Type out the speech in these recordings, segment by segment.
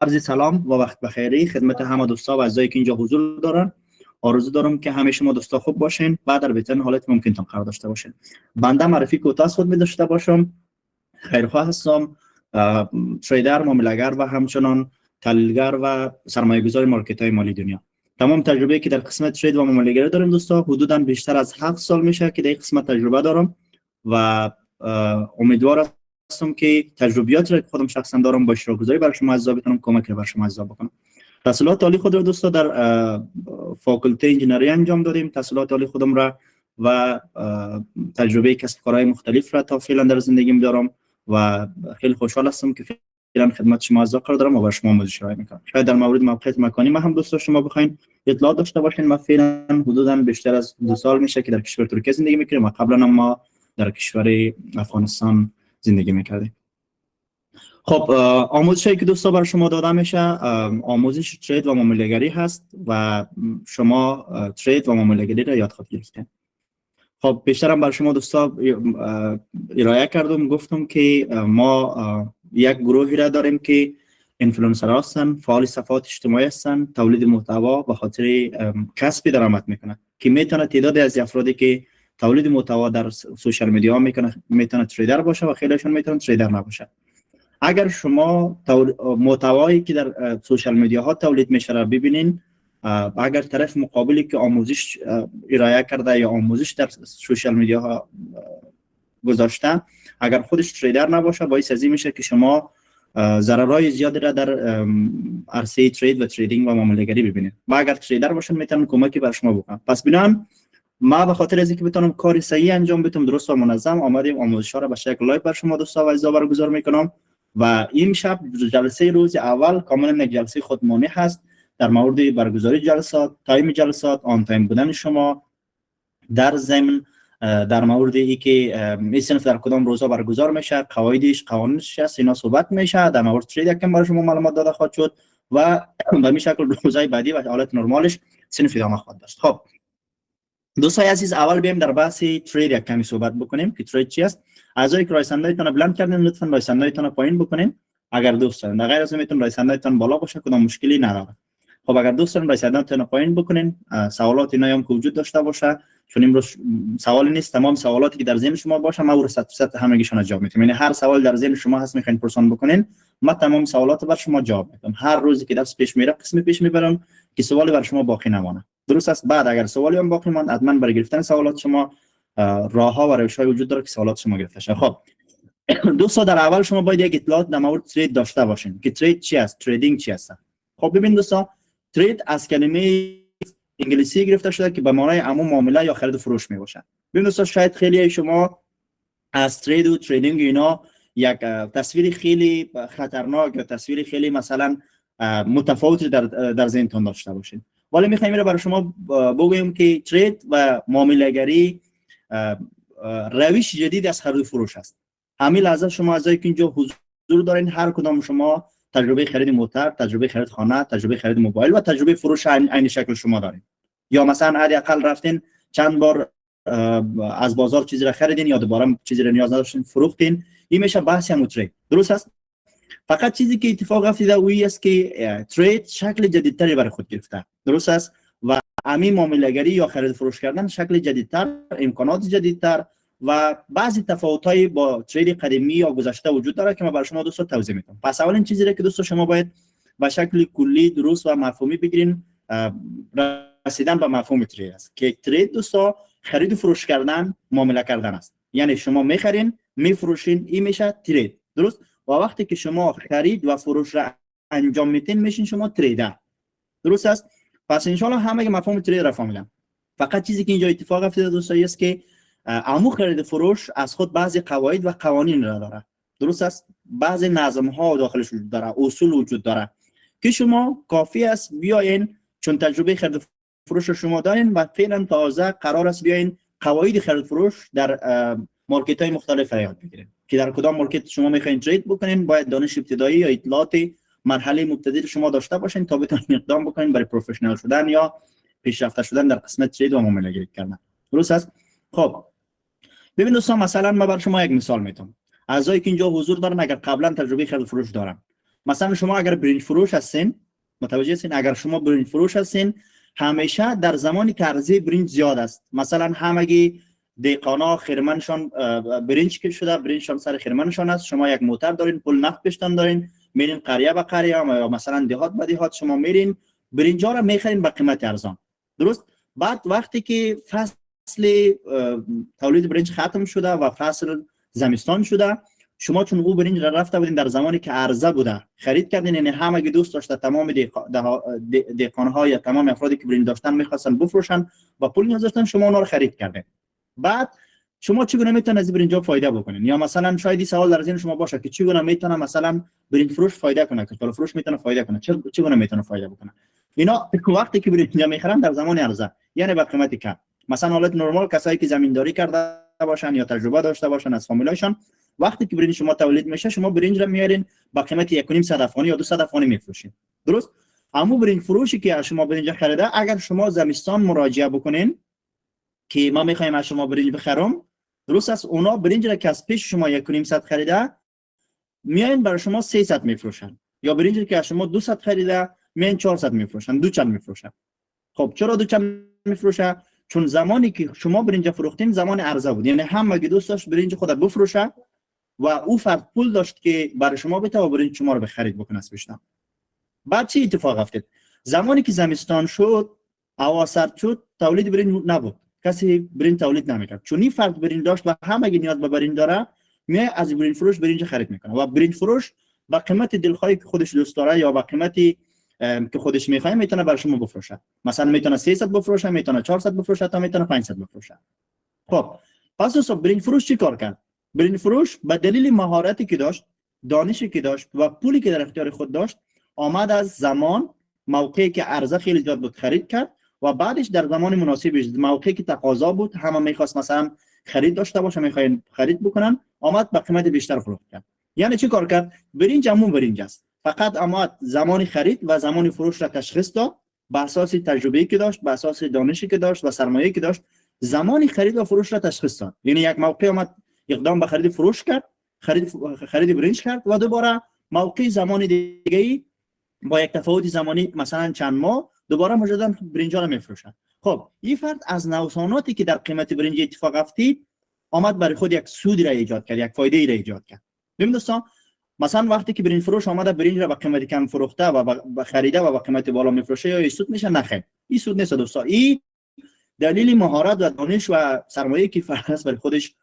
عرض سلام و وقت بخیری خدمت همه دوستا و اعضایی که اینجا حضور دارن. آرزو دارم که همه شما دوستا خوب باشین و در بهترین حالت ممکن تان قرار داشته باشین. بنده معرفی کوتاه از خود می داشته باشم. خیرخواه هستم، تریدر، معامله‌گر و همچنان تحلیلگر و سرمایه‌گذار مارکت های مالی دنیا. تمام تجربه که در قسمت ترید و معامله‌گری داریم دوستا، حدوداً بیشتر از 7 سال میشه که در این قسمت تجربه دارم و امیدوار هستم که تجربیاتی که خودم شخصا دارم با اشتراک گذاری برای شما عزیزان بتونم کمک بر شما عزیزان بکنم. تحصیلات عالی خود را دوستا در فاکولته انجینری انجام دادیم، تحصیلات عالی خودم را و تجربه کسب کارهای مختلف را تا فعلا در زندگیم دارم و خیلی خوشحال هستم که فعلا خدمت شما عزیزان قرار دارم و با شما آموزش ارائه میکنم. شاید در مورد موقعیت مکانی ما هم دوستا شما بخواید اطلاع داشته باشین. ما فعلا حدودا بیشتر از 2 سال میشه که در کشور ترکیه زندگی میکنیم و قبلا هم ما در کشور افغانستان زندگی میکردیم. خب آموزشی که دوستا برای شما داده میشه آموزش ترید و معامله‌گری هست و شما ترید و معامله‌گری را یاد خواهید گرفتین. خب بیشترم برای شما دوستا ارائه کردم، گفتم که ما یک گروهی را داریم که اینفلوئنسر هستن، فعال صفحات اجتماعی هستن، تولید محتوا به خاطر کسب درآمد میکنن که میتونه تعدادی از افرادی که تولید محتوا در سوشال میدیا میکنه میتونه تریدر باشه و خیلیشون میتونن تریدر نباشه. اگر شما محتوایی که در سوشال میدیا ها تولید میشه را ببینین، اگر طرف مقابلی که آموزش ارائه کرده یا آموزش در سوشال میدیا ها گذاشته اگر خودش تریدر نباشه، باعث ازی میشه که شما ضررهای زیادی را در عرصه ترید و تریدینگ و معامله‌گری ببینید. و اگر تریدر باشن میتونن کمکی بر شما بکنن. پس بنابراین ما به خاطر از اینکه بتونم کاری صحیح انجام بدم، درست و منظم، آمدیم آموزش‌ها را به شکل لایو بر شما دوستا و عزیزان برگزار میکنم و این شب جلسه روز اول کاملا یک جلسه خودمانی هست در مورد برگزاری جلسات، تایم جلسات، آن تایم بودن شما در ضمن در مورد ای که این صنف در کدام روزا برگزار میشه، قواعدش، قوانینش هست، اینا صحبت میشه. در مورد ترید یکم برای شما معلومات داده خواهد شد و به این شکل روزهای بعدی و حالت نرمالش صنف ادامه خواهد داشت. خب دوستای عزیز، اول بیایم در بحث ترید یک کمی صحبت بکنیم که ترید چی است. اعضای که رایسندایتون بلند کردین لطفا رایسندایتون پایین بکنین اگر دوست دارین. در غیر از میتون رایسندایتون بالا باشه، کدام مشکلی نداره. خب اگر دوست دارین رایسندایتون پایین بکنین، سوالات اینا هم که وجود داشته باشه، چون امروز سوالی نیست، تمام سوالاتی که در ذهن شما باشه ما رو 100% همگیشون جواب میدم. یعنی هر سوال در ذهن شما هست میخواین پرسان بکنین، ما تمام سوالات بر شما جواب میدم. هر روزی که درس پیش میره قسم پیش میبرم که سوالی بر شما باقی نمونه. درست است؟ بعد اگر سوالی هم باقی ماند، حتما برای گرفتن سوالات شما راهها و روش‌های وجود داره که سوالات شما گرفته شه. خب دوستا، در اول شما باید یک اطلاعات در مورد ترید داشته باشین که ترید چی است، تریدینگ چی است. خب ببین دوستا، ترید از کلمه انگلیسی گرفته شده که به معنای عموم معامله یا خرید و فروش می باشه. ببین دوستا، شاید خیلی شما از ترید و تریدینگ اینا یک تصویر خیلی خطرناک یا تصویر خیلی مثلا متفاوتی در ذهنتون داشته باشین. ولی میخوایم اینو برای شما بگویم که ترید و معامله‌گری روش جدید از خرید و فروش است. همین لحظه شما اعضایی که اینجا حضور دارین، هر کدام شما تجربه خرید موتور، تجربه خرید خانه، تجربه خرید موبایل و تجربه فروش عین شکل شما دارین. یا مثلا حداقل رفتین چند بار از بازار چیزی را خریدین یا دوباره چیزی را نیاز نداشتین فروختین. این میشه بحث هم ترید. درست است؟ فقط چیزی که اتفاق افتاده اویی است که ترید شکل جدیدتری برای خود گرفته. درست است؟ و همین معامله‌گری یا خرید فروش کردن شکل جدیدتر، امکانات جدیدتر و بعضی تفاوت‌های با ترید قدیمی یا گذشته وجود داره که من برای شما دوستا توضیح میدم. پس اول این چیزی که دوستا شما باید به شکل کلی درست و مفهومی بگیرین. رسیدن به مفهوم ترید است که ترید دوستا خرید و فروش کردن، معامله کردن است. یعنی شما میخرین، میفروشین، این میشه ترید. درست؟ و وقتی که شما خرید و فروش را انجام میدین میشین شما تریدر. درست است؟ پس ان شاءالله همه مفهوم ترید را فهمیدن. فقط چیزی که اینجا اتفاق افتاده دوستان است که عمو خرید فروش از خود بعضی قواعد و قوانین را داره. درست است؟ بعضی نظم ها داخلش وجود داره، اصول وجود داره که شما کافی است بیاین، چون تجربه خرید فروش شما دارین و فعلا تازه قرار است بیاین قواعد خرید فروش در مارکت های مختلف را یاد بگیرید که در کدام مارکت شما میخواین ترید بکنین. باید دانش ابتدایی یا اطلاعات مرحله مبتدی شما داشته باشین تا بتونین اقدام بکنین برای پروفشنال شدن یا پیشرفته شدن در قسمت ترید و معامله‌گری کردن. درست است؟ خب ببین دوستان، مثلا من برای شما یک مثال میتونم. اعضایی که اینجا حضور دارن اگر قبلا تجربه خرید فروش دارن، مثلا شما اگر برنج فروش هستین، متوجه هستین، اگر شما برنج فروش هستین همیشه در زمانی که عرضه برنج زیاد است، مثلا همگی دیقانا خیرمنشان برنج که شده، برنجشان سر خیرمنشان است، شما یک موتر دارین، پول نفت پشتن دارین، میرین قریه به قریه یا مثلا دهات به دهات، شما میرین برنجا را میخرین به قیمت ارزان. درست؟ بعد وقتی که فصل تولید برنج ختم شده و فصل زمستان شده، شما چون او برنج را رفته بودین در زمانی که عرضه بوده خرید کردین، یعنی همگی دوست داشته تمام دهقان‌ها یا تمام افرادی که برنج داشتن میخواستن بفروشن و پول نیاز داشتن، شما اونا رو خرید کردین. بعد شما چگونه میتونید از برنجا فایده بکنین؟ یا مثلا شاید این سوال در ذهن شما باشه که چگونه میتونه مثلا برنج فروش فایده کنه، که فروش میتونه فایده کنه، چگونه میتونه فایده بکنه؟ اینا وقتی که برنج میخرن در زمان عرضه، یعنی به قیمت کم. مثلا حالت نرمال کسایی که زمینداری کرده باشن یا تجربه داشته باشن از فامیلایشان، وقتی که برنج شما تولید میشه، شما برنج را میارین با قیمت 1.5 افغانی یا 200 افغانی میفروشین. درست؟ اما برنج فروشی که شما برنج خریده، اگر شما زمستان مراجعه بکنین که ما میخوایم از شما برنج بخرم، درست است، اونا برنج را که از پیش شما 1.5 خریده میاین برای شما 300 میفروشن، یا برنج که از شما 200 خریده میاین 400 میفروشن، دو چند میفروشن. خب چرا دو چند میفروشه؟ چون زمانی که شما برنج فروختین زمان عرضه بود، یعنی همگی دوست داشت برنج خود بفروشه و او فرد پول داشت که برای شما بده و برنج شما رو به خرید بکنه از پیشتر. بعد چی اتفاق افتاد؟ زمانی که زمستان شد، هوا سرد شد، تولید برنج نبود، کسی برنج تولید نمیکرد. چون این فرد برنج داشت و همگی نیاز به برنج داره، میاد از برنج فروش برنج خرید میکنه و برنج فروش با قیمت دلخواهی که خودش دوست داره یا با قیمتی که خودش میخواد میتونه برای شما بفروشه. مثلا میتونه 300 بفروشه، میتونه 400 بفروشه، تا میتونه 500 بفروشه. خب پس دوستان برنج فروش چی کار کرد؟ برنج فروش به دلیل مهارتی که داشت، دانشی که داشت و پولی که در اختیار خود داشت، آمد از زمان موقعی که عرضه خیلی زیاد بود خرید کرد و بعدش در زمان مناسبش موقعی که تقاضا بود، همه میخواست مثلا خرید داشته باشه، میخواین خرید بکنن، آمد به قیمت بیشتر فروخت کرد. یعنی چی کار کرد؟ برنج همون برنج است، فقط آمد زمان خرید و زمان فروش را تشخیص داد، بر اساس تجربه‌ای که داشت، بر اساس دانشی که داشت و سرمایه‌ای که داشت، زمان خرید و فروش را تشخیص داد. یعنی یک موقع آمد اقدام به خرید فروش کرد، خرید برنج کرد و دوباره موقع زمان دیگه‌ای با یک تفاوت زمانی مثلا چند ماه دوباره مجددا برنج را میفروشند. خب این فرد از نوساناتی که در قیمت برنج اتفاق افتید، آمد برای خود یک سودی را ایجاد کرد، یک فایده ای را ایجاد کرد. ببین دوستان، مثلا وقتی که برنج فروش آمده برنج را با قیمت کم فروخته و با خریده و با قیمت بالا میفروشه، یا سود میشه؟ نخیر، این سود نیست دوستان. این دلیل مهارت و دانش و سرمایه‌ای که فرد برای خودش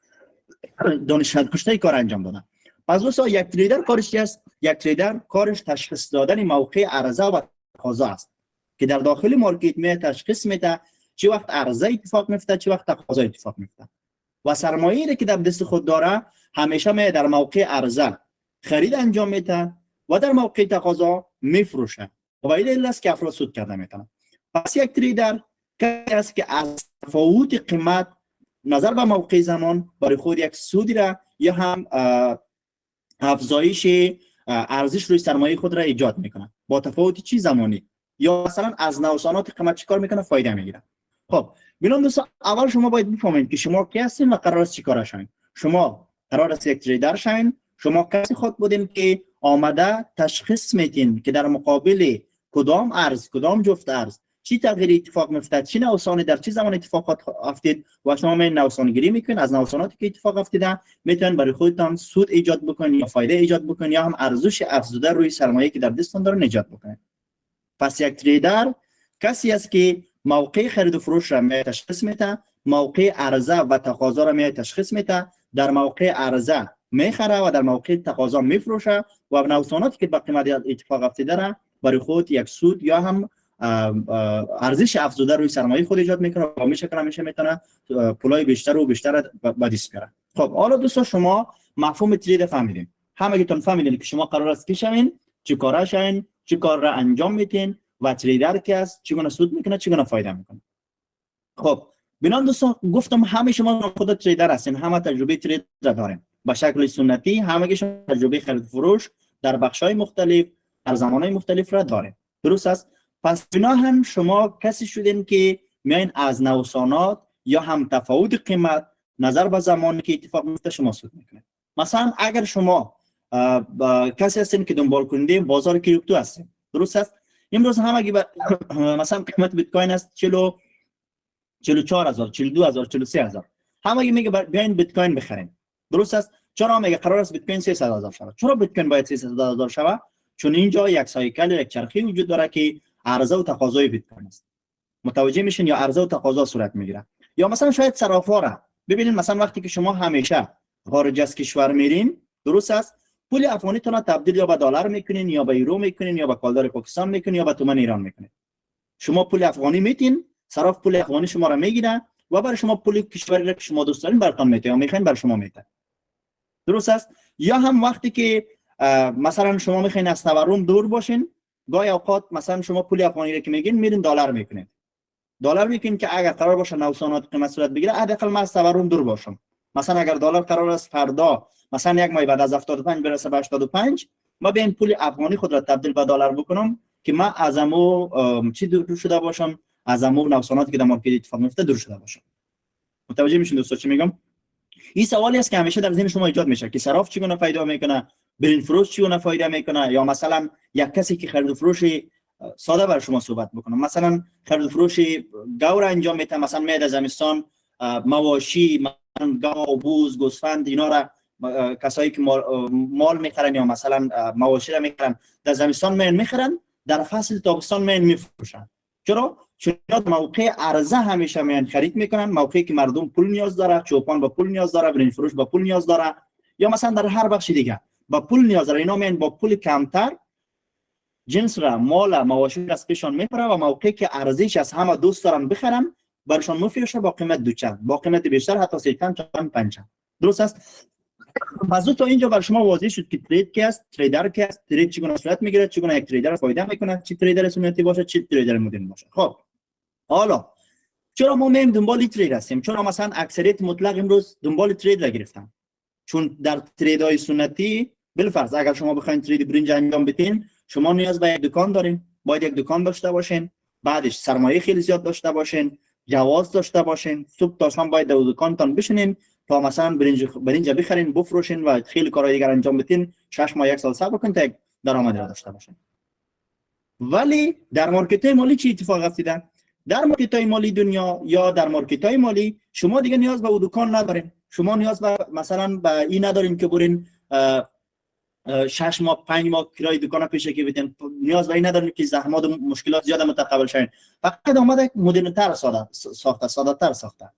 دانش کشته کار انجام دادن. پس دوستان یک تریدر کارش چی است؟ یک تریدر کارش تشخیص دادن موقع عرضه و تقاضا است، که در داخل مارکت می تشخیص میده چه وقت عرضه اتفاق میفته، چه وقت تقاضا اتفاق میفته، و سرمایه‌ای که در دست خود داره همیشه می در موقع عرضه خرید انجام میده و در موقع تقاضا میفروشه و این دلیل است که افراد سود کرده میتونن. پس یک تریدر کسی است که از تفاوت قیمت نظر به موقع زمان برای خود یک سودی را یا هم افزایش ارزش روی سرمایه خود را ایجاد میکنه با تفاوت چی زمانی، یا مثلا از نوسانات قیمت چیکار میکنه؟ فایده میگیره. خب ببینید دوستان، اول شما باید بفهمید که شما کی هستین و قرار است چیکار شین. شما قرار است یک تریدر شین. شما کسی خود بودین که آمده تشخیص میدین که در مقابل کدام ارز، کدام جفت ارز چی تغییر اتفاق میفته، چی نوسانی در چه زمان اتفاقات افتید و شما می نوسان گیری میکنید. از نوساناتی که اتفاق افتیده میتونید برای خودتان سود ایجاد بکنید یا فایده ایجاد بکنید یا هم ارزش افزوده روی سرمایه‌ای که در دستتان داره ایجاد بکنید. پس یک تریدر کسی است که موقع خرید و فروش را می تشخیص میده، موقع عرضه و تقاضا را می تشخیص میده، در موقع عرضه میخره و در موقع تقاضا میفروشه و نوساناتی که با قیمت اتفاق افتیده را برای خود یک سود یا هم ارزش افزوده روی سرمایه خود ایجاد میکنه و میشه که همیشه میتونه پولای بیشتر و بیشتر به دست بیاره. خب حالا دوستان شما مفهوم ترید فهمیدین، همگیتون فهمیدین که شما قرار است کی شوین، چی کارا شوین، چی کار را انجام میدین و تریدر کی است، چگونه سود میکنه، چگونه فایده میکنه. خب بنابراین دوستان گفتم همه شما خود تریدر هستین، همه تجربه ترید دارین به شکل سنتی، همه شما تجربه خرید فروش در بخش‌های مختلف در زمانهای مختلف را دارین. درست است؟ پس بناهن شما کسی شدین که میاین از نوسانات یا هم تفاوت قیمت نظر به زمانی که اتفاق میفته شما سود میکنید. مثلا اگر شما کسی هستین که دنبال کننده بازار کریپتو هستین. درست است؟ امروز همگی مثلا قیمت بیت کوین است 44000 42000 43000. همگی میگه بیاین بیت کوین بخرین. درست است؟ چرا میگه قرار است بیت کوین 300000 شود؟ چرا بیت کوین باید 300000 شود؟ چون اینجا یک سایکل، یک چرخه وجود داره که عرضه و تقاضای بیت کوین است. متوجه میشین؟ یا عرضه و تقاضا صورت میگیره. یا مثلا شاید صرافا ببینید، مثلا وقتی که شما همیشه خارج از کشور میرین، درست است، پول افغانیتون رو تبدیل یا به دلار میکنین، یا به یورو میکنین، یا به کالدار پاکستان میکنین، یا به تومان ایران میکنین. شما پول افغانی میتین، صراف پول افغانی شما را میگیره و برای شما پول کشوری را که شما دوست دارین براتون میده یا میخواین بر شما میده. درست است؟ یا هم وقتی که مثلا شما میخواین از تورم دور باشین، گاهی اوقات مثلا شما پول افغانی را که میگین میرین دلار میکنین. دلار میکنین که اگر قرار باشه نوسانات قیمت صورت بگیره، حداقل من از تورم دور باشم. مثلا اگر دلار قرار است فردا مثلا یک ماه بعد از 75 برسه به 85، ما به این پول افغانی خود را تبدیل به دلار بکنم که من از امو چی دور شده باشم، از امو نوساناتی که در مارکت اتفاق میفته دور شده باشم. متوجه میشین دوستا چی میگم؟ این سوالی است که همیشه در ذهن شما ایجاد میشه که صراف چگونه فایده میکنه، برین فروش چگونه فایده میکنه، یا مثلا یک کسی که خرید و فروش ساده بر شما صحبت بکنم، مثلا خرید و فروش گاو را انجام میده، مثلا میاد زمستان مواشی، مثلا گاو، بوز، گوسفند، اینا را کسایی که مال میخرن یا مثلا مواشی را میخرن در زمستان میخرن، در فصل تابستان میفروشن. چرا؟ چون موقع عرضه همیشه میان خرید میکنن، موقعی که مردم پول نیاز داره، چوپان با پول نیاز داره، برین فروش با پول نیاز داره، یا مثلا در هر بخش دیگه با پول نیاز داره، اینا میان با پول کمتر جنس را، مال، مواشی را از پیشان میبره و موقعی که ارزش از همه دوست دارن بخرن برشان میفروشه با قیمت دوچند، با قیمت بیشتر، حتی 3 چند 5 چند. درست است؟ پس تا اینجا بر شما واضح شد که ترید کی است، تریدر کی است، ترید چگونه صورت میگیره، چگونه یک تریدر فایده میکنه، چه تریدر سنتی باشه، چه تریدر مدرن باشه. خب حالا چرا ما میم دنبال ترید هستیم؟ چرا مثلا اکثریت مطلق امروز دنبال ترید را گرفتن؟ چون در تریدهای سنتی بالفرض اگر شما بخواید ترید برنج انجام بدین، شما نیاز به یک دکان دارین، باید یک دکان داشته باشین، بعدش سرمایه خیلی زیاد داشته باشین، جواز داشته باشین، صبح تا شام باید در دکانتان بشینین تا مثلا برنج بخرین، بفروشین و خیلی کارهای دیگر انجام بدین، 6 ماه 1 سال صبر کنید تا یک درآمد را داشته باشین. ولی در مارکت های مالی چی اتفاق افتاده؟ در مارکت های مالی دنیا یا در مارکت های مالی شما دیگه نیاز به دکان ندارین، شما نیاز به مثلا به این ندارین که برین 6 ماه 5 ماه کرای دکان پیشکی بدین، نیاز به این ندارین که زحمات و مشکلات زیاد متقبل شین. فقط اومده مدرن تر ساده تر ساخته.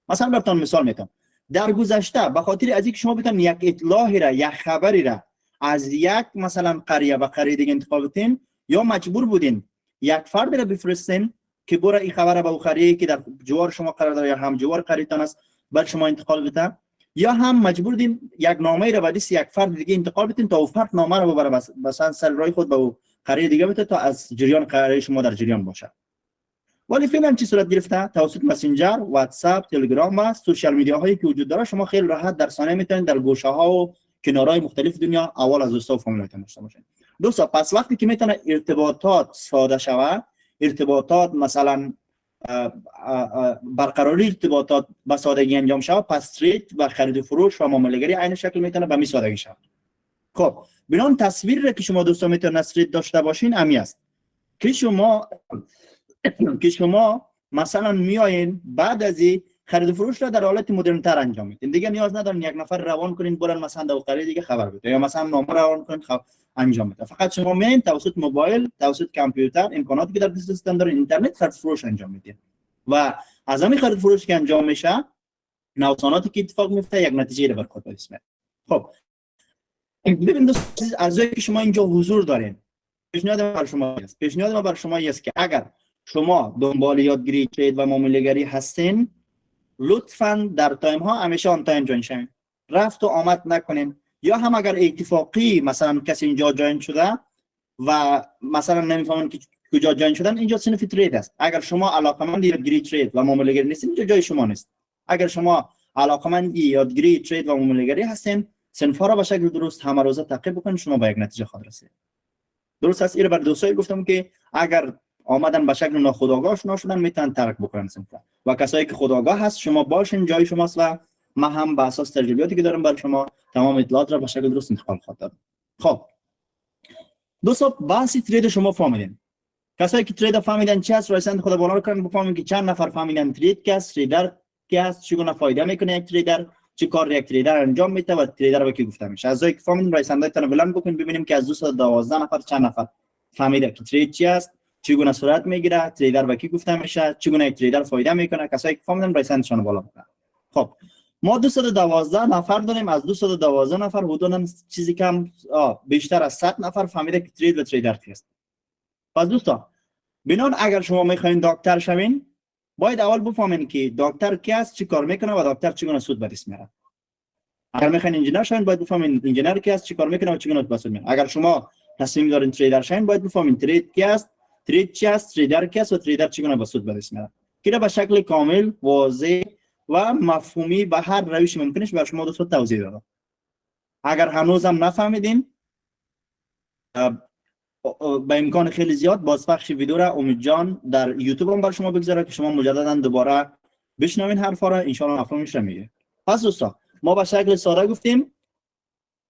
مثلا براتون مثال میتونم، در گذشته به خاطر از اینکه شما بتونید یک اطلاعی را، یک خبری را از یک مثلا قریه به قریه دیگه انتقال بدین، یا مجبور بودین یک فرد را بفرستین که برای این خبر به قریه‌ای که در جوار شما قرار داره یا هم جوار قریتان است بر شما انتقال بده، یا هم مجبور بودین یک نامه را به دست یک فرد دیگه انتقال بدین تا اون فرد نامه را ببره مثلا سر راه خود به قریه دیگه بده تا از جریان قریه شما در جریان باشه. ولی فعلا چی صورت گرفته؟ توسط مسنجر، واتساپ، تلگرام و سوشال میدیا هایی که وجود داره شما خیلی راحت در ثانیه میتونید در گوشه ها و کنارهای مختلف دنیا اول از دوستا و فامیلاتون داشته باشین. دوستا پس وقتی که میتونه ارتباطات ساده شود، ارتباطات مثلا برقراری ارتباطات با سادگی انجام شود، پس ترید و خرید و فروش و معامله‌گری عین شکل میتونه به می سادگی شود. خب بنان تصویر را که شما دوستا میتونید ترید داشته باشین امی است که شما مثلا میایین بعد از این خرید و فروش را در حالت مدرن تر انجام میدین، دیگه نیاز ندارین یک نفر روان کنین برن مثلا در قریه دیگه خبر بده یا مثلا نامه روان کنین انجام بده، فقط شما میایین توسط موبایل، توسط کامپیوتر، امکاناتی که در دستتون دارین، اینترنت خرید فروش انجام میدین و از همین خرید فروش که انجام میشه نوساناتی که اتفاق میفته یک نتیجه رو برخورد میشه. خب ببین دوستان عزیزی که شما اینجا حضور دارین، پیشنهاد ما بر شما است که اگر شما دنبال یادگیری ترید و معامله‌گری هستین، لطفاً در تایم ها همیشه آن تایم جوین شین، رفت و آمد نکنین، یا هم اگر اتفاقی مثلا کسی اینجا جوین شده و مثلا نمیفهمن که کجا جوین شدن، اینجا صنف ترید است. اگر شما علاقمند یادگیری ترید و معامله‌گری نیستین، اینجا جای شما نیست. اگر شما علاقمند یادگیری ترید و معامله‌گری هستین، صنف ها را به شکل درست همه روزه تعقیب بکنید، شما به یک نتیجه خواهید رسید. درست است؟ اینو بر دوستای گفتم که اگر آمدن به شکل ناخودآگاه شدن میتونن ترک بکنن صنف و کسایی که خودآگاه هست شما باشین، جای شماست و من هم به اساس تجربیاتی که دارم برای شما تمام اطلاعات را به شکل درست انتقال خواهم. خب دوستان بحث ترید شما فهمیدین. کسایی که ترید فهمیدن چی است رایسند خدا بالا رو کنن بفهمین که چند نفر فهمیدن ترید کی است، تریدر کی است، چگونه فایده میکنه یک تریدر، چه کار یک تریدر انجام میده و تریدر به کی گفته میشه. از که فهمیدین رایسند تن بلند بکنین ببینیم که از 212 نفر چند نفر فهمیده که ترید چی است، چگونه صورت میگیره، تریدر به کی گفته میشه، چگونه یک تریدر فایده میکنه. کسایی که فهمیدن رایسندشون بالا بکنن. خب ما 212 نفر داریم. از 212 نفر حدوداً چیزی کم بیشتر از 100 نفر فهمیده که ترید و تریدر چی است. پس دوستان بنان اگر شما میخواین دکتر شوین باید اول بفهمین که دکتر کی است، چی کار میکنه و دکتر چگونه سود به دست میاره. اگر میخواین انجینر شوین باید بفهمین انجینر کی است، چی کار میکنه و چگونه سود به دست میاره. اگر شما تصمیم دارین تریدر شوین باید بفهمین ترید کی است، ترید چی است، تریدر کی است و تریدر چگونه به سود به دست میاره. که به شکل کامل، واضح و مفهومی به هر روش ممکنش برای شما دوستان توضیح دادم. اگر هنوزم نفهمیدین به امکان خیلی زیاد بازپخش ویدیو را امید جان در یوتیوب هم بر شما بگذاره که شما مجددا دوباره بشنوین حرفا را، ان شاء الله مفهومش را میگه. پس دوستان ما به شکل ساده گفتیم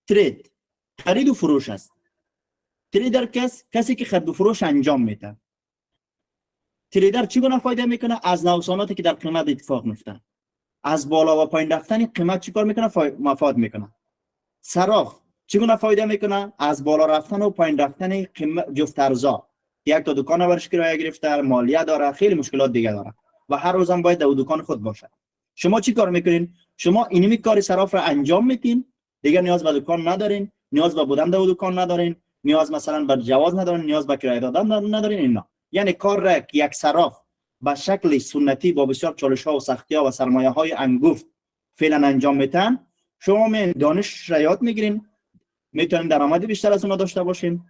ترید خرید و فروش است. تریدر کسی که خرید و فروش انجام میده. تریدر چگونه فایده میکنه؟ از نوساناتی که در قیمت اتفاق میفته، از بالا و پایین رفتن قیمت چیکار میکنه؟ مفاد میکنه. صراف چگونه فایده میکنه؟ از بالا رفتن و پایین رفتن قیمت جفت ارزا. یک تا دکان برش کرایه گرفته، مالیه داره، خیلی مشکلات دیگه داره و هر روزم باید در دکان خود باشه. شما چی کار میکنین؟ شما اینمی کار صراف را انجام میدین، دیگه نیاز به دکان ندارین، نیاز به بودن در دکان ندارین، نیاز مثلا به جواز ندارین، نیاز به کرایه دادن ندارین. اینا یعنی کار را یک صراف به شکل سنتی با بسیار چالش‌ها و سختی‌ها و سرمایه‌های انگفت فعلا انجام میدن. شما می دانش را یاد میگیرین، میتونین درآمد بیشتر از اونا داشته باشین،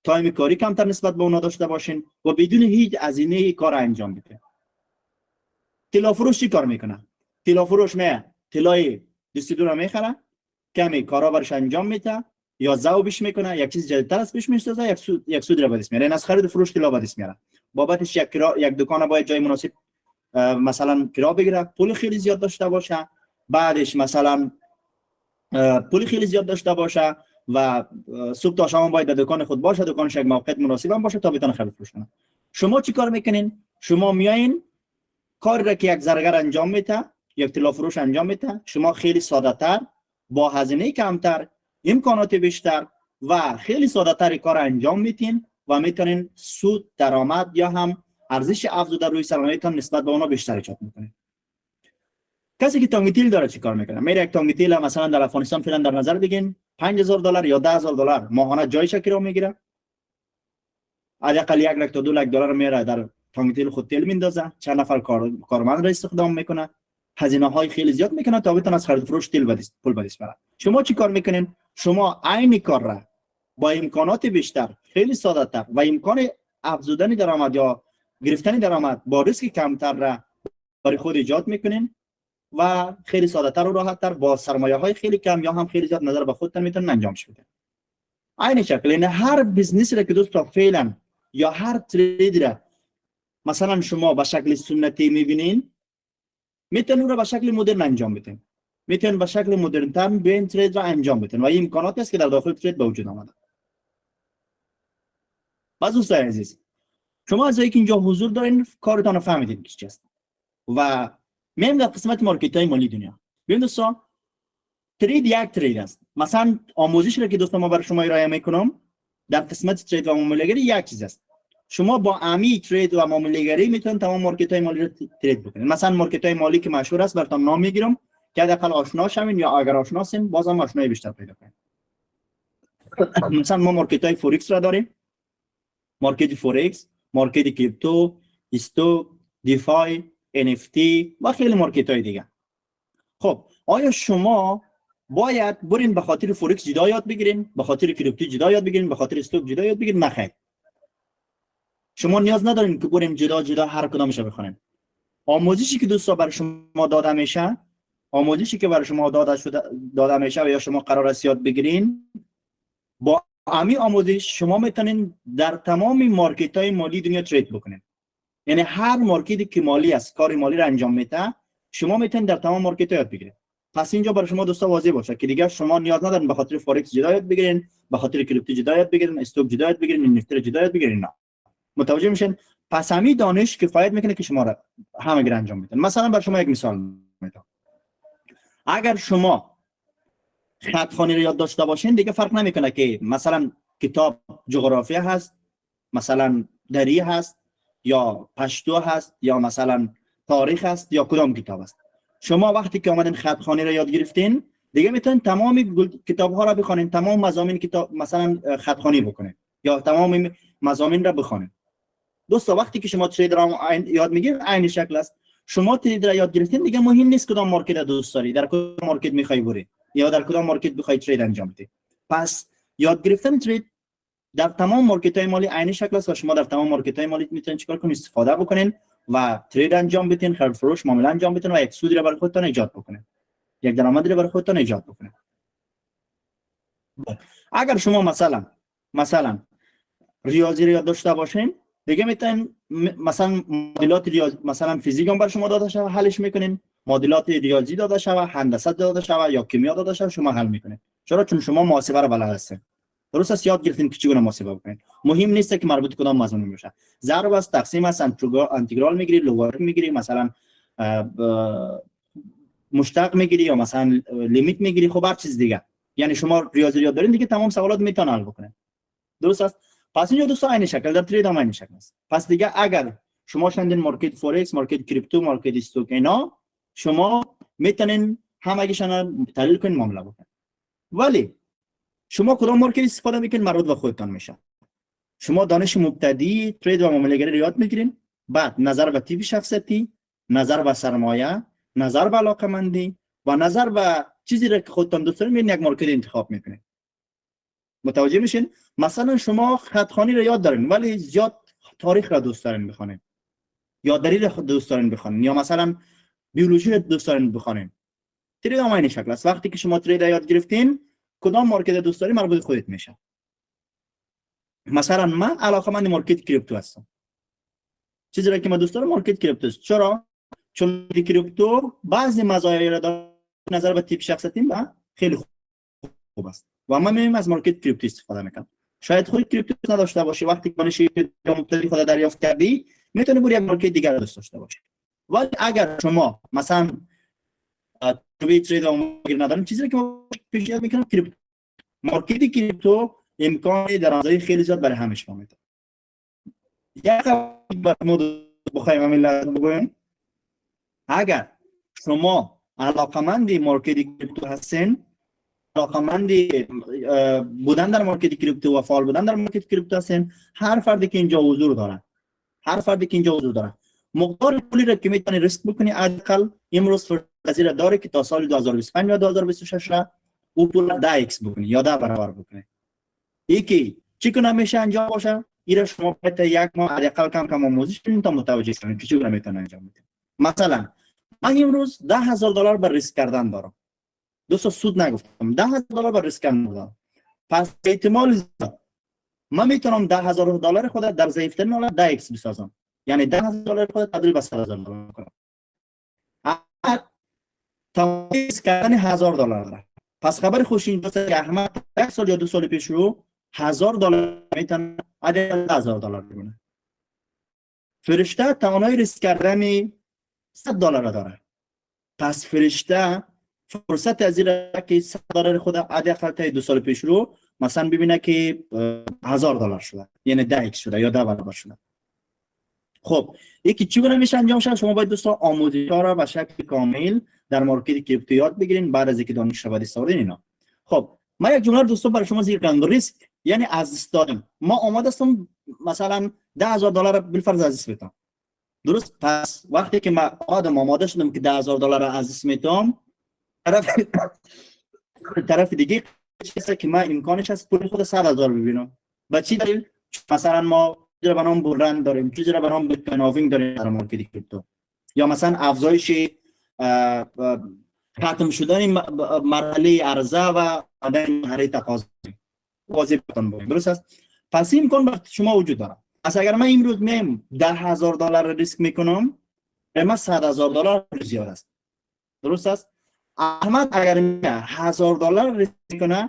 تایم کاری کمتر نسبت به اونا داشته باشین و بدون هیچ هزینه کار انجام میده. طلا فروش چی کار میکنه؟ طلا فروش طلای دستی را میخره، کمی کارا برش انجام میده یا ذوبش میکنه، یک چیز جدیدتر از پیش میسازه، یک سود را به دست میاره. از خرید و فروش طلا به دست میاره. بابتش یک دکان باید جای مناسب مثلا کرا بگیره، پول خیلی زیاد داشته باشه، بعدش مثلا پول خیلی زیاد داشته باشه و صبح تا شام باید در دکان خود باشه، دکانش یک موقعیت مناسب هم باشه تا بتونه خرید فروش کنه. شما چی کار میکنین؟ شما میایین کاری را که یک زرگر انجام میده، یک طلا فروش انجام میده، شما خیلی ساده تر با هزینه کمتر، امکانات بیشتر و خیلی ساده تر کار انجام میتین و میتونین سود، درآمد یا هم ارزش افزوده روی سرمایه‌تان نسبت به اونا بیشتر ایجاد میکنین. کسی که تانگتیل داره چی کار میکنه؟ میره یک تانگتیل مثلا در افغانستان فعلا در نظر بگین $5000 یا $10000 ماهانه جایش کرا میگیره، حداقل 1 لک تا 2 لک دلار میره در تانگتیل خود تیل میندازه، چند نفر کارمند را استخدام میکنه، هزینه های خیلی زیاد میکنه تا بتونه از خرید فروش تیل پول به دست بیاره. شما چی کار میکنین؟ شما عین کار را با امکانات بیشتر، خیلی ساده تر و امکان افزودن درآمد یا گرفتن درآمد با ریسک کمتر را برای خود ایجاد میکنین و خیلی ساده تر و راحت تر با سرمایه های خیلی کم یا هم خیلی زیاد نظر به خودتون میتونن انجامش بدین. عین شکل این هر بیزنس را که دوستا فعلا یا هر ترید را مثلا شما به شکل سنتی میبینین، میتونن اون را به شکل مدرن انجام بدین، میتونن به شکل مدرن تر بین ترید را انجام بدین و این امکاناتی است که در داخل ترید به وجود آمده. باز دوستان عزیز شما از اینکه اینجا حضور دارین کارتان رو فهمیدین که چی است و میام در قسمت مارکت های مالی دنیا. ببین دوستان ترید یک ترید است. مثلا آموزش را که دوستان ما برای شما ارائه میکنم در قسمت ترید و معامله‌گری یک چیز است. شما با امی ترید و معامله‌گری میتونید تمام مارکت های مالی رو ترید بکنید. مثلا مارکت های مالی که مشهور است براتون نام میگیرم که حداقل آشنا شوین یا اگر آشنا هستین بازم آشنایی بیشتر پیدا کنید. مثلا ما مارکت های فورکس را داریم، مارکت فورکس، مارکت کریپتو، استوک، دیفای، NFT و خیلی مارکت های دیگه. خب آیا شما باید برین به خاطر فورکس جدا یاد بگیرین، به خاطر کریپتو جدا یاد بگیرین، به خاطر استوک جدا یاد بگیرین؟ نخیر. شما نیاز ندارین که برین جدا هر کدامش رو بخونین. آموزشی که دوستا برای شما داده میشه، آموزشی که برای شما داده میشه و یا شما قرار است یاد بگیرین، با همین آموزش شما میتونین در تمام مارکت های مالی دنیا ترید بکنین. یعنی هر مارکتی که مالی است، کار مالی رو انجام میده، شما میتونین در تمام مارکت ها یاد بگیرید. پس اینجا برای شما دوستا واضح باشه که دیگه شما نیاز ندارین به خاطر فورکس جدا یاد بگیرین، به خاطر کریپتو جدا یاد بگیرین، استوک جدا یاد بگیرین، NFT جدا یاد بگیرین. نه، متوجه میشین؟ پس همین دانش کفایت میکنه که شما را همه گیر انجام بدین. مثلا برای شما یک مثال میدم. اگر شما خطخوانی رو یاد داشته باشین دیگه فرق نمیکنه که مثلا کتاب جغرافیا هست، مثلا دری هست، یا پشتو هست، یا مثلا تاریخ هست، یا کدام کتاب است. شما وقتی که آمدین خطخوانی رو یاد گرفتین دیگه میتونین تمام کتاب ها را بخونین، تمام مضامین کتاب مثلا خطخوانی بکنین یا تمام مضامین را بخونین. دوستا وقتی که شما تریدر یاد میگیرید عین شکل است. شما تریدر یاد گرفتین دیگه مهم نیست کدام مارکت دوست داری، در کدام مارکت میخوای بری یا در کدام مارکت بخوای ترید انجام بدی. پس یاد گرفتن ترید در تمام مارکت های مالی عین شکل است و شما در تمام مارکت های مالی میتونید چیکار کنید؟ استفاده بکنین و ترید انجام بدین، خرید فروش معامله انجام بدین و یک سودی را برای خودتان ایجاد بکنین، یک درآمدی را برای خودتان ایجاد بکنین. اگر شما مثلا ریاضی رو یاد داشته باشین دیگه میتونین مثلا معادلات ریاضی مثلا فیزیک هم بر شما داده شود حلش میکنین، معادلات ریاضی داده شود، هندسه داده شود یا کیمیا داده شود شما حل میکنین. چرا؟ چون شما محاسبه رو بلد هستین. درست است؟ یاد گرفتین که چگونه محاسبه بکنین. مهم نیست که مربوط کدام مضمون باشه. ضرب است، تقسیم است، انتگرال میگیری، لوگاریتم میگیری، مثلا مشتق میگیری یا مثلا لیمیت میگیری، خب هر چیز دیگه. یعنی شما ریاضی یاد دارین دیگه تمام سوالات میتونن حل بکنین. درست است؟ پس اینجا دوستا عین شکل در ترید هم عین شکل است. پس دیگه اگر شما شدین مارکت فورکس، مارکت کریپتو، مارکت استوک اینا شما میتونین همگیشون تحلیل کنین، معامله بکنین. ولی شما کدام مارکت استفاده میکنین مربوط به خودتان میشه. شما دانش مبتدی ترید و معامله گری یاد میگیرین، بعد نظر به تیپ شخصیتی، نظر به سرمایه، نظر به علاقمندی و نظر به چیزی را که خودتان دوست دارین یک مارکت انتخاب میکنین. متوجه میشین؟ مثلا شما خطخوانی رو یاد دارین ولی زیاد تاریخ را دوست دارین بخونین، یا دری را دوست دارین بخونین، یا مثلا بیولوژی را دوست دارین بخونین. ترید هم این شکل است. وقتی که شما ترید یاد گرفتین کدام مارکت دوست دارین مربوط خودت میشه. مثلا من علاقه‌مند مارکت کریپتو هستم. چیزی را که من دوست دارم مارکت کریپتو است. چرا؟ چون کریپتو بعضی مزایا را داره، نظر به تیپ شخصیتی من خیلی خوب است و من میرم از مارکت کریپتو استفاده میکنم. شاید خود کریپتو نداشته باشی، وقتی که دانش مختلف خود دریافت کردی میتونی بری یک مارکت دیگر رو دوست داشته باشی. ولی اگر شما مثلا ترید اونگیر ندارین، چیزی که ما پیشنهاد میکنم کریپتو، مارکت کریپتو امکان درآمدزایی خیلی زیاد برای همه شما میده. یک خبر بخوایم همین بگویم، اگر شما علاقمندی مارکت کریپتو هستین، علاقمند بودن در مارکت کریپتو و فعال بودن در مارکت کریپتو هستین، هر فردی که اینجا حضور داره مقدار پولی را که میتونی ریسک بکنی حداقل امروز فرضیه داره که تا سال 2025 یا 2026 را او پول 10x بکنی یا 10 برابر بکنی. یکی چی کنه میشه انجام باشه؟ این شما باید یک ماه حداقل کم آموزش کنید تا متوجه شید که چگونه میتونه انجام بده. مثلا من امروز $10,000 بر ریسک کردن دارم. دوستا سود نگفتم، $10,000 بر ریسک کردن دارم. پس احتمال من میتونم $10,000 خود در ضعیفترین حالت 10x بسازم. یعنی $10,000 خود تبدیل به $100,000 کنم. تمام ریسک کردن $1,000 داره. پس خبر خوش اینجاست که احمد 1 سال یا 2 سال پیش رو $1,000 میتونه عدد $10,000 بکنه. فرشته توانایی ریسک کردن $100 داره. پس فرشته فرصت از این که $100 خود حداقل تا 2 سال پیش رو مثلا ببینه که $1,000 شده، یعنی 10x شده یا 10 برابر شده. خب یکی چگونه میشه انجام شد؟ شما باید دوستان آموزش‌ها را به شکل کامل در مارکت کریپتو یاد بگیرین بعد از اینکه دانش رو استفاده اینا. خب من یک جمله دوستان برای شما ذکر کردم، ریسک یعنی از دست دادن. ما آماده هستم مثلا $10,000 بالفرض از دست بدم. درست؟ پس وقتی که من آماده شدم که $10,000 از دست میدم، طرف دیگه چیزی که من امکانش هست پول خود 100,000 ببینم. با چی دلیل؟ مثلا ما چیزی به نام بورند داریم، چیزی به نام بیت کوین هاوینگ داریم در مارکت کریپتو، یا مثلا افزایش ختم شدن مرحله عرضه و عدم مرحله تقاضا واضح بتون بود. درست است؟ پس این امکان بر شما وجود داره. پس اگر من امروز میم $10,000 ریسک میکنم، اما $100,000 زیاد است. درست است؟ احمد اگر $1000 ریسک میکنه،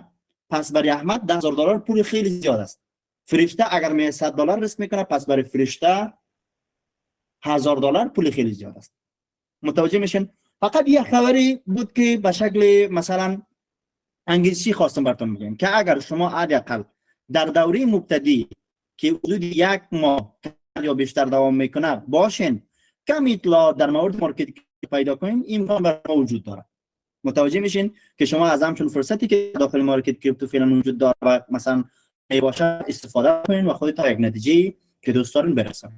پس برای احمد $10,000 پول خیلی زیاد است. فرشته اگر می $100 ریسک میکنه، پس برای فرشته $1000 پول خیلی زیاد است. متوجه میشین؟ فقط یک خبری بود که به شکل مثلا انگلیسی خواستم براتون بگم که اگر شما حداقل در دوره مبتدی که حدود 1 ماه یا بیشتر دوام میکنه باشین، کم اطلاع در مورد مارکت پیدا کنین، این امکان برای ما وجود داره. متوجه میشین که شما از همچون فرصتی که داخل مارکت کریپتو فعلا وجود داره و مثلا باشه استفاده کنین و خودتون تا یک نتیجه که دوست دارین برسن.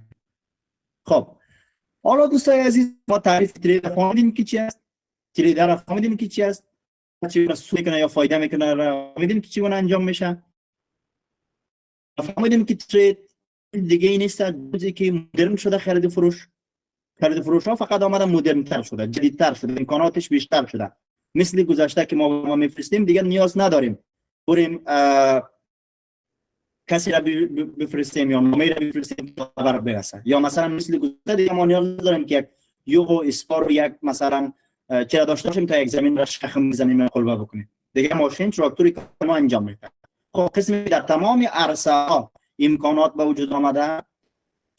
خب حالا دوستای عزیز، ما تعریف ترید فهمیدیم که چی است، تریدر فهمیدیم که چی است، چی سود میکنه یا فایده میکنه، فهمیدیم که چی اون انجام میشه، فهمیدیم که ترید دیگه نیست چیزی که مدرن شده. خرید فروش ها فقط آمده مدرن تر شده، جدیدتر شده، امکاناتش بیشتر شده. مثل گذشته که ما میفرستیم دیگه نیاز نداریم بریم کسی را بفرستیم یا نامه را بفرستیم تا خبر برسه، یا مثلا مثل گذشته دیگه ما نیاز نداریم که یو اسپار یک مثلا چرا داشته باشیم تا یک زمین را شخم میزنیم قلبه بکنیم. دیگه ماشین تراکتوری که ما انجام میده. خب قسمی در تمام عرصه ها امکانات به وجود آمده،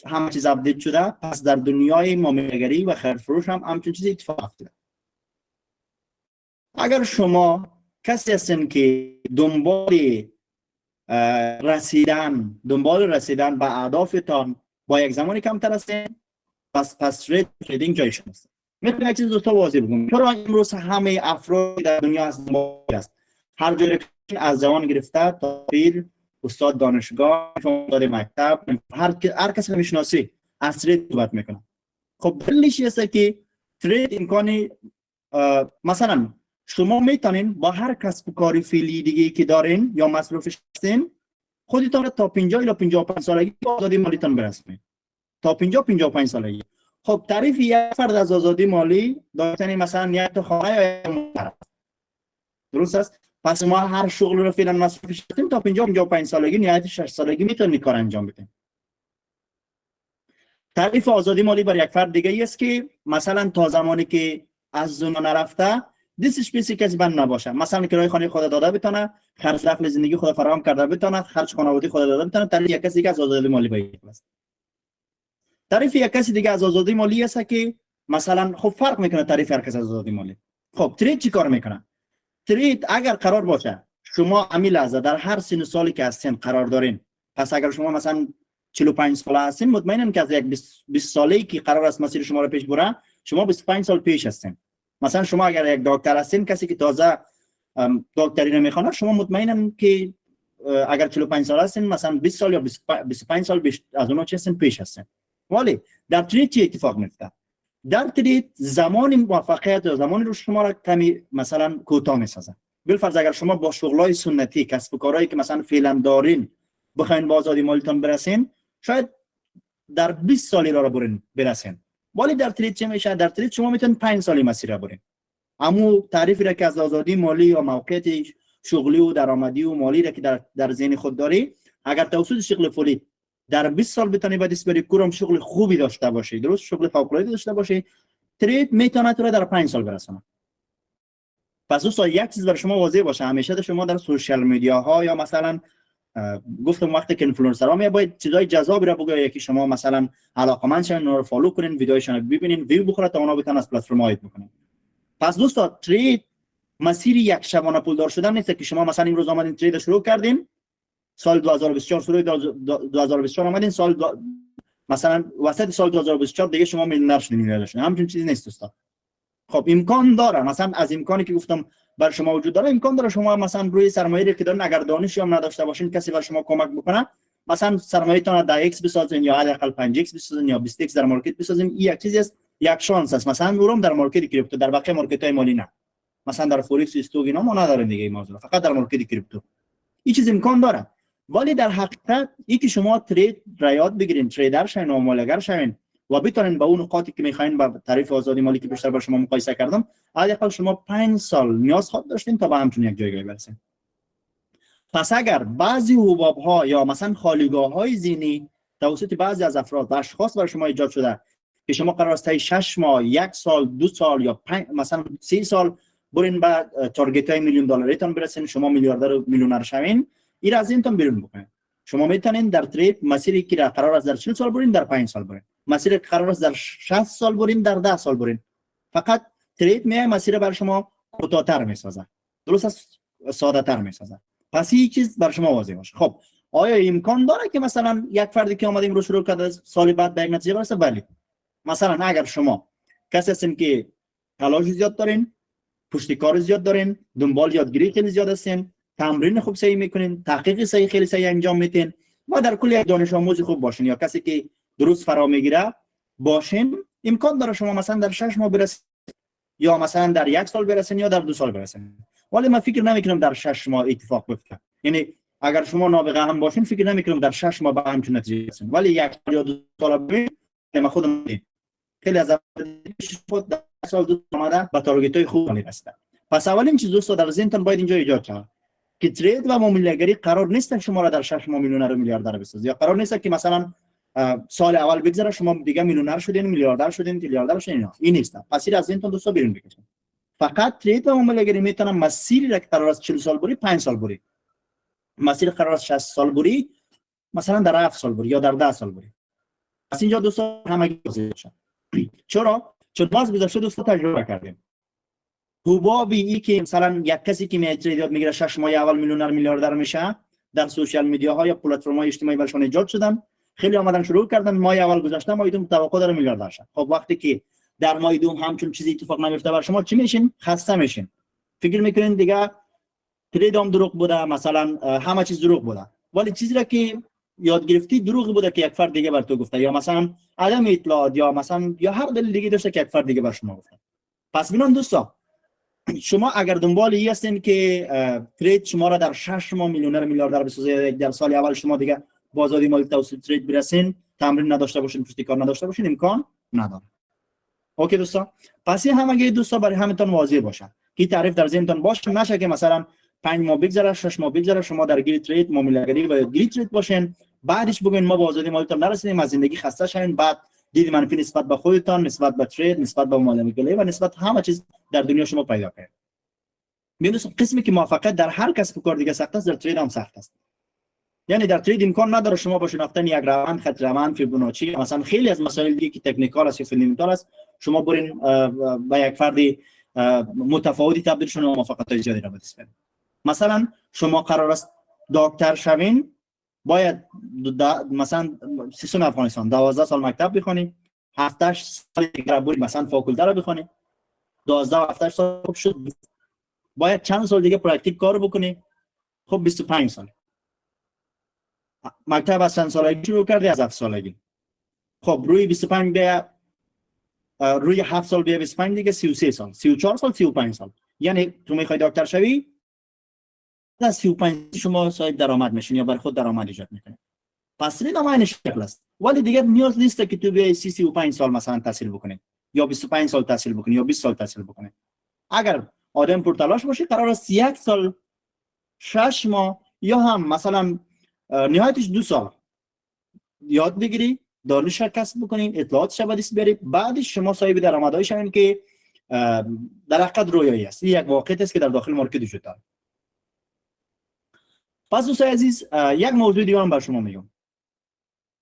همه چیز اپدیت شده، پس در دنیای معامله‌گری و خرید فروش هم همچین چیزی اتفاق افتاده. اگر شما کسی هستین که دنبال رسیدن به اهدافتان با یک زمانی کمتر هستین، پس تریدینگ جای شماست. میتونم یک چیز دوستا واضح بگم، چرا امروز همه افراد در دنیا است، هر جایی از جوان گرفته تا پیر، استاد دانشگاه، استاد مکتب، هر کسی میشناسی از ترید صحبت میکنه. خب دلیلش هست که ترید امکانی مثلا شما میتونین با هر کسب و کاری فعلی دیگه که دارین یا مصرفش هستین، خودتون تا 50 الی 55 سالگی آزادی مالیتون برسونید. تا 55 سالگی. خب تعریف یک فرد از آزادی مالی داشتن مثلا یک تا خانه یا یک، درست است؟ پس ما هر شغل رو فعلا مصرفش هستیم تا 55 سالگی، نهایت 60 سالگی میتونیم کار انجام بدیم. تعریف آزادی مالی بر یک فرد دیگه ای است که مثلا تا زمانی که از دنیا نرفته دستش پیسی کسی بند نباشه، مثلا کرایه خانه خود داده بتونه، خرج دخل زندگی خود فراهم کرده بتونه، خرج خانوادگی خود داده بتونه. تعریف یک کسی دیگه از آزادی مالی باید است. تعریف یک کسی دیگه از آزادی مالی است که مثلا خب فرق میکنه تعریف هر کس از آزادی مالی. خب ترید چی کار میکنه؟ ترید اگر قرار باشه شما امیل از در هر سن سالی که هستین قرار دارین، پس اگر شما مثلا 45 ساله هستین، مطمئنم که از یک 20 ساله‌ای که قرار است مسیر شما رو پیش بره، شما 25 سال پیش هستین. مثلا شما اگر یک دکتر هستین، کسی که تازه دکتری نمیخونه، شما مطمئنم که اگر 45 سال هستین، مثلا 20 سال یا 25 سال از اونها چه هستین پیش هستین. ولی در ترید چه اتفاق میفته؟ در ترید زمان موفقیت یا زمان رو شما را کمی مثلا کوتاه میسازه. بالفرض اگر شما با شغلای سنتی، کسب و کارهایی که مثلا فعلا دارین بخواین با آزادی مالیتون برسین، شاید در 20 سالی را برسین. ولی در ترید چه میشه؟ در ترید شما میتونید 5 سالی مسیر را برین. اما تعریفی را که از آزادی مالی یا موقعیت شغلی و درآمدی و مالی را که در ذهن خود داری، اگر توسط شغل فعلی در 20 سال بتونی به دست بری، کورم شغل خوبی داشته باشی، درست شغل فوق العاده داشته باشی، ترید میتونه تو را در 5 سال برسونه. پس دوستان یک چیز برای شما واضح باشه، همیشه شما در سوشال میدیا ها یا مثلا گفتم وقتی که اینفلوئنسرها می باید چیزای جذابی را بگه که شما مثلا علاقمند شین، اونها رو فالو کنین، ویدیوهاشون رو ببینین، ویو بخوره تا اونا بتونن از پلتفرم هایت بکنن. پس دوستان ترید مسیر یک شبانه پولدار شدن نیست که شما مثلا امروز اومدین ترید شروع کردین، سال 2024 شروع 2024 اومدین، مثلا وسط سال 2024 دیگه شما میلیونر شدین. همچین چیزی نیست دوستان. خب امکان داره، مثلا از امکانی که گفتم بر شما وجود داره، امکان داره شما مثلا روی سرمایه‌ای که دارین اگر دانشی هم نداشته باشین، کسی بر شما کمک بکنه، مثلا سرمایه‌تون رو 10x بسازین یا حداقل 5x بسازین یا 20x در مارکت بسازین. این یک چیزی است، یک شانس است. مثلا اونم در مارکت کریپتو، در بقیه مارکت‌های مالی نه. مثلا در فورکس استوک اینا ما نداریم دیگه این موضوع، فقط در مارکت کریپتو این چیز امکان داره. ولی در حقیقت این که شما ترید را یاد بگیرین، تریدر شین و معامله‌گر شین و بتونین با اون نقاطی که میخواین با تعریف آزادی مالی که بیشتر با شما مقایسه کردم، حداقل شما 5 سال نیاز خود داشتین تا به همچون یک جایگاه برسین. پس اگر بعضی حباب‌ها یا مثلا خالیگاه‌های ذهنی توسط بعضی از افراد و اشخاص برای شما ایجاد شده که شما قرار است 6 ماه، 1 سال، 2 سال یا 5 مثلا 3 سال برین با تارگت های میلیون دلاریتون برسین، شما میلیاردر و میلیونر شوین، این از اینتون بیرون بکنین. شما میتونین در ترید مسیری که قرار است در 40 سال برین در 5 سال برین، مسیر قرار است در 60 سال برین در 10 سال برین. فقط ترید می مسیر بر شما کوتاه‌تر میسازه، درست است، ساده تر میسازه. پس این چیز بر شما واضح باشه. خب آیا امکان داره که مثلا یک فردی که اومد امروز شروع کرده سال بعد به یک نتیجه برسه؟ بله. مثلا اگر شما کسی هستین که تلاش زیاد دارین، پشت کار زیاد دارین، دنبال یادگیری خیلی زیاد هستین، تمرین خوب صحیح میکنین، تحقیق صحیح خیلی صحیح انجام میدین و در کل یک دانش آموز خوب باشین یا کسی که درست فرا میگیره باشین، امکان داره شما مثلا در 6 ماه برسین یا مثلا در 1 سال برسین یا در 2 سال برسین. ولی من فکر نمیکنم در 6 ماه اتفاق بیفته. یعنی اگر شما نابغه هم باشین فکر نمیکنم در 6 ماه به همچین نتیجه برسین. ولی 1 سال یا 2 سال برین، من خودم خیلی از خود در سال 2 اومده به تارگت‌های خوب میرسه. پس اولین چیز دوستان در ذهنتون باید اینجا ایجاد شه که ترید و معامله‌گری قرار نیست شما را در 6 ماه میلیونر و میلیاردر بسازه، یا قرار نیست که مثلا سال اول بگذره شما دیگه میلیونر شدین، میلیاردر شدین، تریلیاردر شدین. این نیست. پس این از ذهنتون دوستان بیرون بکشید. فقط ترید و معامله‌گری میتونه مسیری را که قرار است 40 سال بری 5 سال بری، مسیر قرار است 60 سال بری مثلا در 7 سال بری یا در 10 سال بری. پس اینجا دوستان همگی واضح باشه. چرا؟ چون ما از گذشته دوستان تجربه کردیم. حبابی ای که مثلا یک کسی که میاد ترید یاد میگیره 6 ماه اول میلیونر میلیاردر میشه، در سوشال میدیا ها یا پلتفرم های اجتماعی برشون ایجاد شدن، خیلی اومدن شروع کردن ماه اول گذشته ماه دوم توقع داره میلیاردر شه. خب وقتی که در ماه دوم همچون چیزی اتفاق نمیفته بر شما چی میشین؟ خسته میشین، فکر میکنین دیگه ترید هم دروغ بوده، مثلا همه چیز دروغ بوده. ولی چیزی را که یاد گرفتی دروغ بوده که یک فرد دیگه بر تو گفته، یا مثلا عدم اطلاع، یا مثلا یا هر دلیل دیگه داشته که یک فرد دیگه بر شما گفته. پس ببینید دوستان، شما اگر دنبال این هستین که ترید شما را در 6 ماه میلیونر میلیاردر بسازه، در سال اول شما دیگه با آزادی مالی توسط ترید برسین، تمرین نداشته باشین، پشت کار نداشته باشین، امکان نداره. اوکی دوستان، پس این همگی دوستان برای همتون واضح باشه که تعریف در ذهنتون باشه، نشه که مثلا 5 ماه بگذره 6 ماه بگذره شما در گیر ترید معامله‌گری و گیر ترید باشین، بعدش بگین ما با آزادی مالی نرسیدیم، از زندگی خسته شین، بعد دید منفی نسبت به خودتان، نسبت به ترید، نسبت به معامله‌گری و نسبت همه چیز در دنیا شما پیدا کنید. می‌دونید قسمی که موفقیت در هر کسب و کار دیگه سخت است، در ترید هم سخت است. یعنی در ترید امکان نداره شما با شناختن یک روند، خط روند، فیبوناچی، مثلا خیلی از مسائل دیگه که تکنیکال است یا فاندامنتال است، شما برین با یک فرد متفاوتی تبدیل شون و موفقیت زیادی را به دست بیارید. مثلا شما قرار است دکتر شوین، باید مثلا سیستم افغانستان 12 سال مکتب بخونی، 7 سال دیگه برید مثلا فاکولته را بخونی، 12 و 7 سال خوب شد، باید چند سال دیگه پرکتیک کار بکنی، خب 25 سال. مکتب از چند سالگی شروع کردی؟ از 7 سالگی. خب روی 25 بیا، روی 7 سال بیا 25 دیگه 33 سال، 34 سال، 35 سال. یعنی تو میخوای دکتر شوی، تا 35 شما صاحب درآمد میشین یا بر خود درآمد ایجاد میکنید. پس ترید هم این شکل است. ولی دیگه نیاز نیست که تو بیای 35 سال مثلا تحصیل بکنید یا 25 سال تحصیل بکنید یا 20 سال تحصیل بکنید. اگر آدم پرتلاش باشه قرار است 1 سال 6 ماه یا هم مثلا نهایتش 2 سال یاد بگیری، دانش کسب بکنین، اطلاعات شب دست بیاری، بعدش شما صاحب درآمدهای شوین که در حقیقت رویایی است. این یک واقعیت است که در داخل مارکت وجود داره. پس دوستان عزیز، یک موضوع دیگه هم بر شما میگم.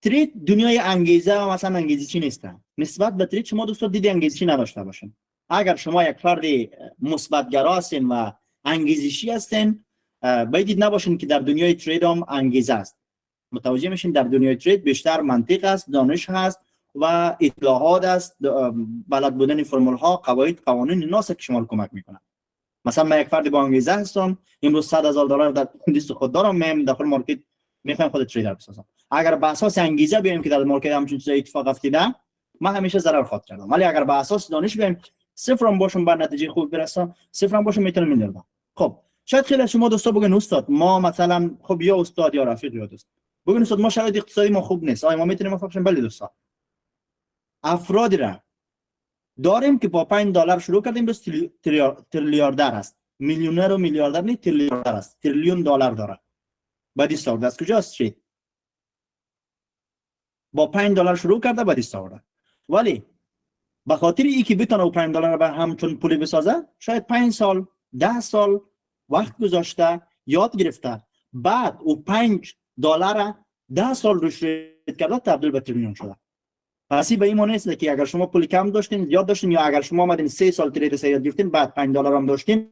ترید دنیای انگیزه و مثلا انگیزشی نیست. نسبت به ترید شما دوستان دید انگیزشی نداشته باشین. اگر شما یک فرد مثبت گرا هستین و انگیزشی هستین، باید نباشین که در دنیای ترید هم انگیزه است. متوجه میشین در دنیای ترید بیشتر منطق است، دانش هست و اطلاعات است، بلد بودن فرمول ها، قواعد، قوانین اینا است که شما کمک میکنه. مثلا من یک فرد با انگیزه هستم، امروز $100,000 در دست خود دارم، من داخل مارکت میخوام خود تریدر بسازم. اگر به اساس انگیزه بیایم که در مارکت همچین چیزی اتفاق افتاده، من همیشه ضرر خواهد کردم. ولی اگر به اساس دانش بیایم، صفرم باشم بر نتیجه خوب برسم، صفرم باشم میتونم میلیاردر. خب شاید خیلی از شما دوستا بگن استاد ما مثلا خب یا استاد یا رفیق یا دوست بگن استاد ما شرایط اقتصادی ما خوب نیست، آیا ما میتونیم موفق شیم؟ بله دوستا، افرادی را داریم که با $5 شروع کردیم بس تریلیاردر است. میلیونر و میلیاردر نیست، تریلیاردر است، تریلیون دلار داره. بعد استارت از کجا است؟ با $5 شروع کرده بعد استارت. ولی به خاطر اینکه بتونه او $5 به همچون پولی بسازه، شاید 5 سال 10 سال وقت گذاشته، یاد گرفته، بعد او $5 10 سال روش ریت کرده، تبدیل به تریلیون شده. پس به این معنی است که اگر شما پول کم داشتین، زیاد داشتین، یا اگر شما آمدین 3 سال ترید یاد گرفتین، بعد $5 هم داشتین،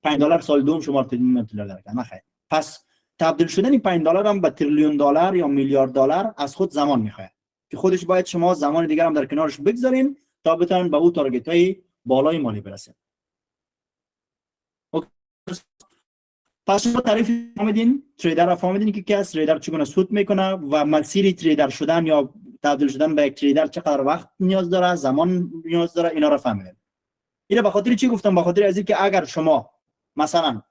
$5 سال دوم شما تریلیون دلار کرد. نخیر. پس تبدیل شدن $5 هم به تریلیون دلار یا میلیارد دلار از خود زمان میخواد که خودش باید شما زمان دیگر هم در کنارش بگذارین تا بتونن به اون تارگت های بالای مالی برسین. پس شما تعریف فهمیدین، تریدر را فهمیدین که کس تریدر چگونه سود میکنه و مسیر تریدر شدن یا تبدیل شدن به یک تریدر چقدر وقت نیاز داره، زمان نیاز داره، اینا را فهمیدین. اینا به خاطر چی گفتم؟ به خاطر از اینکه اگر شما مثلا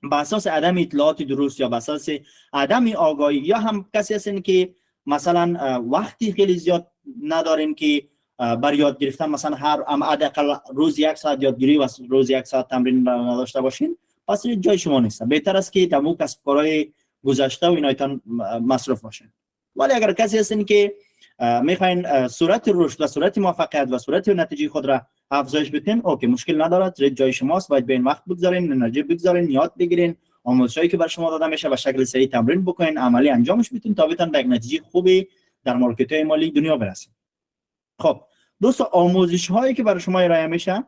به اساس عدم اطلاعات درست یا به اساس عدم آگاهی، یا هم کسی هستین که مثلا وقتی خیلی زیاد ندارین که برای یاد گرفتن، مثلا هر حداقل روز 1 ساعت یادگیری و روز 1 ساعت تمرین را نداشته باشین، پس جای شما نیست. بهتر است که تمام کسب کارهای گذشته و اینایتان مصرف باشین. ولی اگر کسی هستین که میخواین سرعت رشد و سرعت موفقیت و سرعت نتیجه خود را افزایش بدین، اوکی، مشکل نداره، ترید جای شماست. باید به این وقت بگذارین، انرژی بگذارین، یاد بگیرین، آموزشایی که بر شما داده میشه به شکل صحیح تمرین بکنین، عملی انجامش بدین تا بتونین به یک نتیجه خوبی در مارکت‌های مالی دنیا برسید. خب دوستا، آموزش هایی که برای شما ارائه میشه،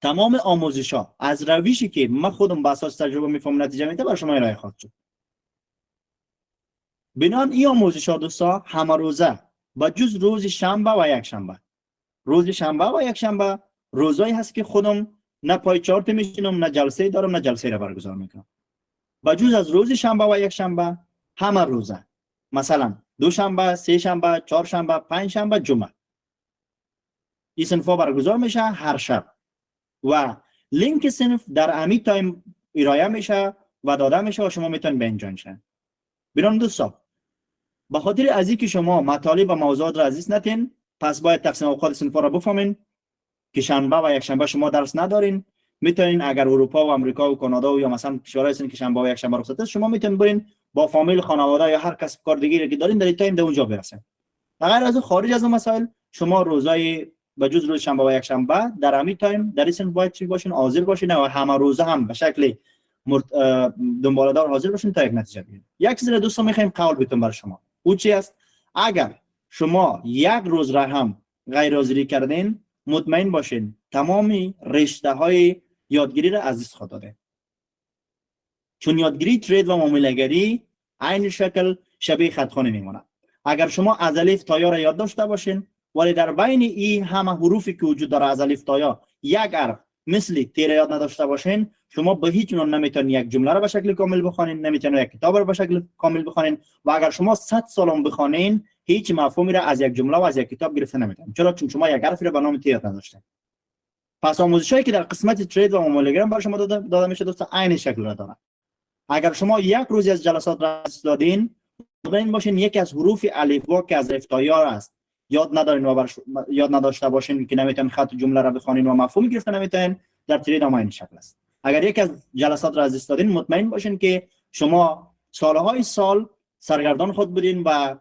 تمام آموزش ها از روشی که من خودم به اساس تجربه میفهمم نتیجه میده برای شما ارائه خواهد شد. بنان این آموزش ها دوستا همه روزه با جز روز شنبه و یک شنبه، روز شنبه و یک شنبه روزایی هست که خودم نه پای چارت میشینم، نه جلسه دارم، نه جلسه را برگزار میکنم. با جز از روز شنبه و یک شنبه همه روزه، مثلا دوشنبه، سه شنبه، چهار شنبه، پنج شنبه، جمعه، این صنفا برگزار میشه هر شب و لینک صنف در امی تایم ارائه میشه و داده میشه و شما میتونید به اینجا شین. بنام دوستان، به خاطر از اینکه شما مطالب و موضوعات را عزیز نتین، پس باید تقسیم اوقات صنفا را بفهمین که شنبه و یک شنبه شما درس ندارین. میتونین اگر اروپا و امریکا و کانادا و یا مثلا کشورهای هستین که شنبه و یک شنبه رخصت است، شما میتونین برین با فامیل، خانواده یا هر کس کار دیگه که دارین در این تایم در اونجا برسین. اگر از خارج از مسائل، شما روزای به جز روز شنبه و یک شنبه در امی تایم در این باید چی باشین؟ حاضر باشین و همه روزه هم به شکل دنباله‌دار حاضر باشین تا یک نتیجه بگیرید. یک چیز دوستان میخوایم قول بدم برای شما، او چی است؟ اگر شما یک روز را هم غیر حاضری کردین، مطمئن باشین تمامی رشته های یادگیری را از دست خود داده. چون یادگیری ترید و معامله‌گری عین شکل شبیه خطخانه میمونه. اگر شما از الف تا یا را یاد داشته باشین، ولی در بین این همه حروفی که وجود داره از الف تا یا یک حرف مثل تیر یاد نداشته باشین، شما به هیچ عنوان نمیتونید یک جمله را به شکل کامل بخوانید، نمیتونید یک کتاب را به شکل کامل بخوانید و اگر شما 100 سال بخوانید هیچ مفهومی را از یک جمله و از یک کتاب گرفته نمیتونید، چرا؟ چون شما یک حرفی را به نام تیر یاد نداشتید. پس آموزشایی که در قسمت ترید و معامله‌گری برای شما داده میشه دوستان عین شکل را داره. اگر شما یک روزی از جلسات را دادین، مطمئن باشین یکی از حروف الفبا که از الف تا یا است یاد ندارین و یاد نداشته باشین که نمیتونین خط جمله را بخونین و مفهومی گرفته نمیتونین، در ترید هم این شکل است. اگر یک از جلسات را از دست دادین، مطمئن باشین که شما سالهای سال سرگردان خود بودین و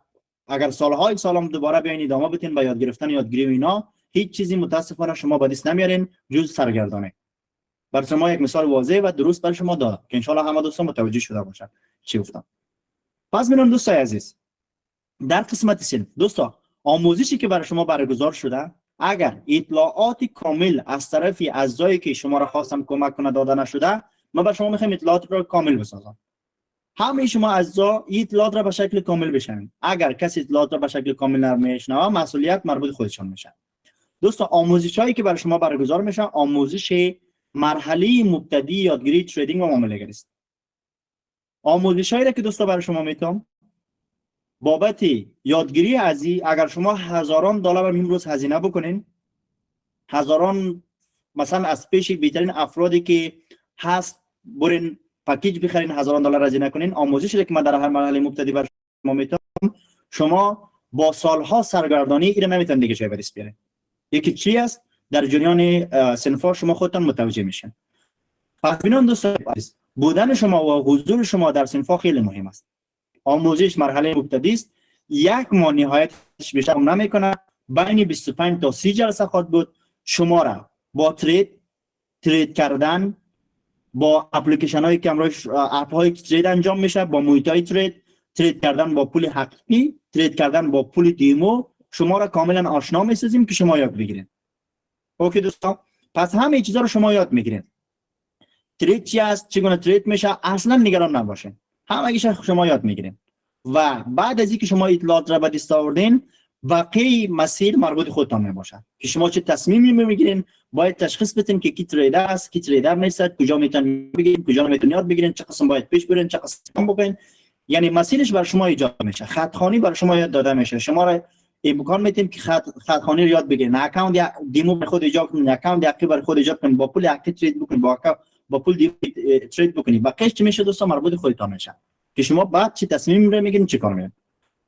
اگر سالهای سال هم دوباره بیاین ادامه بدین به یاد گرفتن یادگیری و اینا، هیچ چیزی متاسفانه شما به دست نمیارین جز سرگردانی. برای شما یک مثال واضح و درست برای شما دادم که ان شاء الله همه دوستان متوجه شده باشن چی گفتم. پس میرم دوستای عزیز، در قسمت صنف دوستا، آموزشی که برای شما برگزار شده، اگر اطلاعات کامل از طرف اعضایی که شما را خواستم کمک کنه داده نشده، من برای شما میخوام اطلاعات را کامل بسازم. همه شما اعضا اطلاعات را به شکل کامل بشنوید. اگر کسی اطلاعات را به شکل کامل نمیشنوه، مسئولیت مربوط خودشان میشه. دوستا، آموزشایی که برای شما برگزار میشه، آموزش مرحله مبتدی یادگیری تریدینگ و معامله‌گری است. آموزشایی را که دوستا برای شما میتونم بابت یادگیری ازی، اگر شما هزاران دلار امروز هزینه بکنین، هزاران مثلا از پیش بهترین افرادی که هست برین پکیج بخرین، هزاران دلار هزینه کنین، آموزشی که من در هر مرحله مبتدی برای شما میتونم، شما با سالها سرگردانی این نمیتونید دیگه جای برس بیارین. یکی چی است؟ در جریان صنفا شما خودتان متوجه میشین. پس ببینید دوستان، بودن شما و حضور شما در صنفا خیلی مهم است. آموزش مرحله مبتدی است، یک ماه نهایتش بیشتر نمیکنه، بین 25 تا 30 جلسه خواهد بود. شما را با ترید کردن، با اپلیکیشن هایی که امروز اپ های ترید انجام میشه، با محیط های ترید کردن با پول حقیقی، ترید کردن با پول دیمو، شما را کاملا آشنا میسازیم که شما یاد بگیرید. اوکی دوستان، پس همه چیزا رو شما یاد میگیرید. ترید چی است، چگونه ترید میشه، اصلا نگران نباشین، همه چیز شما یاد میگیرید. و بعد از اینکه شما اطلاعات را به دست آوردین، باقی مسیر مربوط خودتان میباشه که شما چه تصمیمی میگیرین. باید تشخیص بدین که کی تریدر است، کی تریدر نیست، کجا میتونین بگیرین، کجا نمیتونین یاد بگیرین، چه قسم باید پیش برین، چه قسم بکنین. یعنی مسیرش بر شما ایجاد میشه، خط‌خوانی بر شما یاد داده میشه. شما را امکان میدیم که خط‌خوانی رو یاد بگیرین، اکانت یا دیمو بر خود ایجاد کنین، اکانت یا بر خود ایجاد کنین، با پول اکتیو ترید بکنین، با پول دیمو ترید بکنین. باقیش چی میشه دوستان؟ مربوط خودتان میشه که شما بعد چه تصمیم رو میگیرین، چه کار میکنین.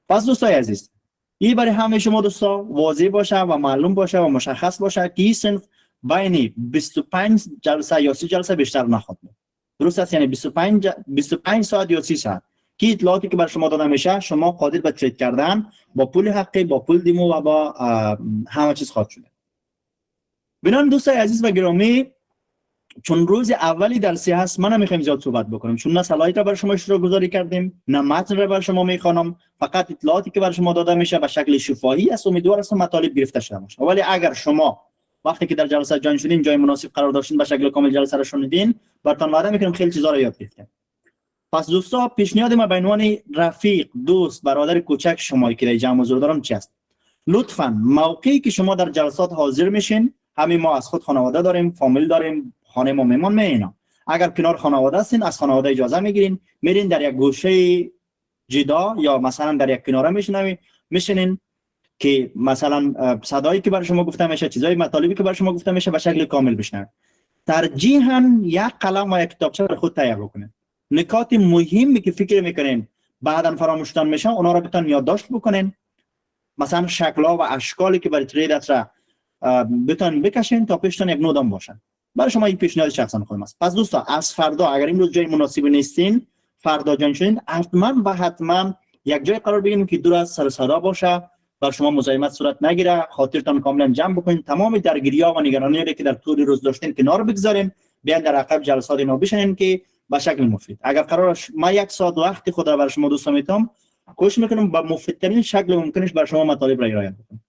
پس دوستان عزیز، این برای همه شما دوستا واضح باشه و معلوم باشه و مشخص باشه که این صنف بین 25 جلسه یا 30 جلسه بیشتر نخواهد بود. درست است؟ یعنی 25 ساعت یا 30 ساعت که اطلاعاتی که بر شما داده میشه شما قادر به ترید کردن با پول حقیقی، با پول دیمو و با همه چیز خواهد شده. بنابراین دوستای عزیز و گرامی، چون روز اولی درسی هست، من نمیخوایم زیاد صحبت بکنم، چون نه سلایت را بر شما اشتراک گذاری کردیم، نه متن را بر شما میخوانم. فقط اطلاعاتی که بر شما داده میشه به شکل شفاهی است. امیدوار هستم مطالب گرفته شده باشه. ولی اگر شما وقتی که در جلسه جوین شدین، جای مناسب قرار داشتین، به شکل کامل جلسه را شنیدین، براتون وعده میکنم خیلی چیزا را یاد گرفتین. پس دوستا، پیشنهاد ما به عنوان رفیق، دوست، برادر کوچک شما که در جمع حضور دارم چی است؟ لطفاً موقعی که شما در جلسات حاضر میشین، همین ما از خود خانواده داریم، فامیل داریم، خانه ما مهمان میاینا. اگر کنار خانواده هستین، از خانواده اجازه میگیرین، میرین در یک گوشه جدا یا مثلا در یک کناره میشینین که مثلا صدایی که بر شما گفته میشه، چیزای مطالبی که بر شما گفته میشه به شکل کامل بشنوید. ترجیحاً یک قلم و یک کتابچه بر خود تهیه بکنین. نکات مهمی که فکر میکنین بعداً فراموشتان میشه، اونا رو بتون یادداشت بکنین. مثلا شکل‌ها و اشکالی که برای تریدت را بتون بکشین تا پیشتون یک نودم باشن. برای شما این پیشنهاد شخصا خودم است. پس دوستا، از فردا اگر امروز جای مناسبی نیستین، فردا جان شدین، حتما یک جای قرار بگیریم که دور از سر صدا باشه، بر شما مزاحمت صورت نگیره، خاطرتان کاملا جمع بکنین، تمام درگیری‌ها و نگرانی‌هایی که در طول روز داشتین کنار بگذارین، بیان در عقب جلسات اینا بشینین که به شکل مفید. اگر قرار ما یک ساعت وقت خود را بر شما دوستان میتونم، کوشش میکنم با مفیدترین شکل ممکنش بر شما مطالب را ارائه بدم.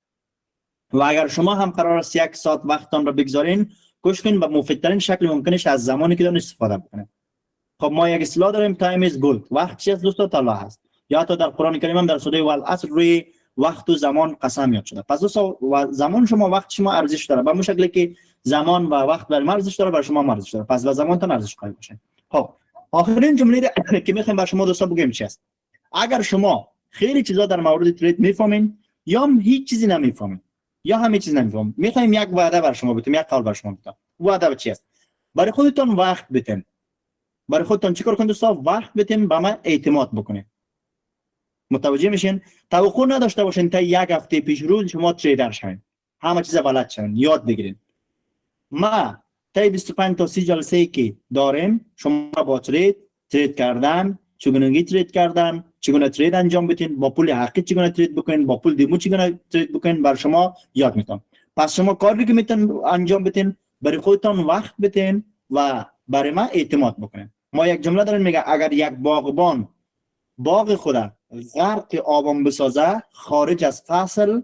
و اگر شما هم قرار است یک ساعت وقتتان را بگذارین، کوشش کنین با مفیدترین شکل ممکنش از زمانی که دارین استفاده بکنین. خب ما یک اصطلاح داریم، تایم از گولد. وقت چی است دوستا؟ طلا هست. یا تا در قرآن کریم هم در سوره والعصر روی وقت و زمان قسم یاد شده. پس دوستا، زمان شما، وقت شما ارزش داره. به همون شکلی که زمان و وقت بر ما ارزش داره، بر شما هم ارزش داره. پس به زمانتون ارزش قائل باشین. خب آخرین جمله که میخوایم بر شما دوستا بگیم چی است؟ اگر شما خیلی چیزا در مورد ترید میفهمین یا هیچ چیزی نمیفهمین یا همه چیز نمیفهمین، میخوایم یک وعده بر شما بدیم، یک قول بر شما بدیم. وعده چی است؟ برای خودتون وقت بدین. برای خودتون چیکار کنید دوستا؟ وقت بدین، به من اعتماد بکنید. متوجه میشین؟ توقع نداشته باشین تا یک هفته پیش روز شما تریدر شوین، همه چیز بلد شوین، یاد بگیرین. ما تا 25 تا 30 جلسه که داریم، شما با ترید کردن، چگونگی ترید کردن، چگونه ترید انجام بدین، با پول حقیقی چگونه ترید بکنین، با پول دیمو چگونه ترید بکنین، بر شما یاد میتونم. پس شما کاری که میتونین انجام بدین، برای خودتون وقت بدین و برای ما اعتماد بکنین. ما یک جمله داریم میگه اگر یک باغبان باغ خود غرق آبان بسازه، خارج از فصل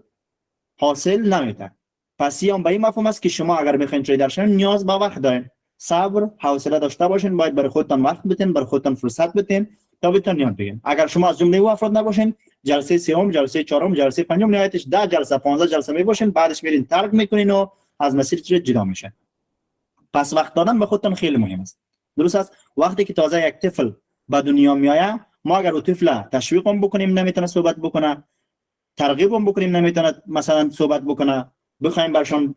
حاصل نمیده. پس هم به این مفهوم است که شما اگر بخواید تریدر شوین، نیاز به وقت دارین. صبر، حوصله داشته باشین، باید برای خودتون وقت بدین، برای خودتون فرصت بدین تا بتونین یاد بگیرین. اگر شما از جمله او افراد نباشین، جلسه سوم، جلسه چهارم، جلسه پنجم، نهایتش 10 جلسه 15 جلسه میباشین، بعدش میرین ترک میکنین و از مسیر ترید جدا میشه. پس وقت دادن به خودتون خیلی مهم است. درست است؟ وقتی که تازه یک طفل به دنیا میآید، ما اگر اون طفل تشویق بکنیم نمیتونه صحبت بکنه، ترغیب بکنیم نمیتونه مثلا صحبت بکنه، بخوایم برشون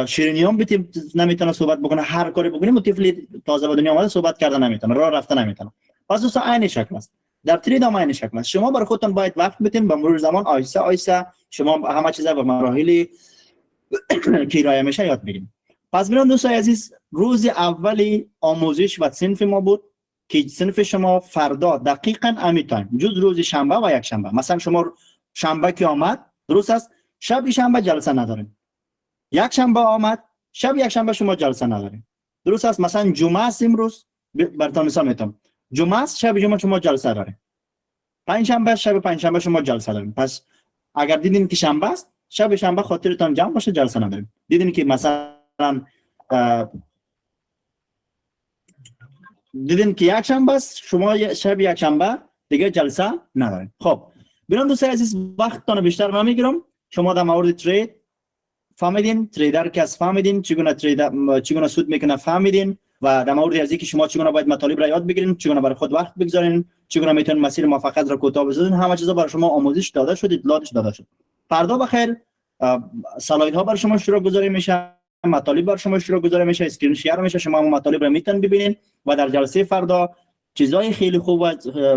شیرینیام بدیم نمیتونه صحبت بکنه، هر کاری بکنیم اون طفل تازه به دنیا اومده صحبت کردن نمیتونه، راه رفتن نمیتونه. پس دوستا عین شکل است. در ترید هم عین شکل است. شما برای خودتون باید وقت بدین، به مرور زمان آهسته آهسته شما همه چیزا به مراحلی که راه میشه یاد بگیرید. پس میرم دوستای عزیز، روز اولی آموزش و صنف ما بود که صنف شما فردا دقیقاً امی تایم، جز روز شنبه و یک شنبه. مثلا شما شنبه که آمد، درست است، شب شنبه جلسه نداریم. یک شنبه آمد، شب یک شنبه شما جلسه نداریم. درست است؟ مثلا جمعه است امروز، براتون مثال میتونم. جمعه است، شب جمعه شما جلسه داریم. پنجشنبه شب پنجشنبه شما جلسه داریم. پس اگر دیدین که شنبه است، شب شنبه خاطرتان جمع باشه جلسه نداریم. دیدین که مثلا دیدین که یک شنبه است، شما شب یک شنبه دیگه جلسه نداریم. خب ببینید دوستان عزیز، وقتتون بیشتر نمیگیرم. شما در مورد ترید فهمیدین، تریدر که از فهمیدین، چگونه سود میکنه فهمیدین، و در مورد از اینکه شما چگونه باید مطالب را یاد بگیرین، چگونه برای خود وقت بگذارین، چگونه میتونین مسیر موفقیت را کوتاه بسازین، همه چیزا برای شما آموزش داده شد، اطلاعاتش داده شد. فردا بخیر سلایت ها برای شما اشتراک گذاری میشه، مطالب برای شما اشتراک گذاری میشه، اسکرین شیر میشه، شما هم مطالب را میتونین ببینین و در جلسه فردا چیزای خیلی خوب و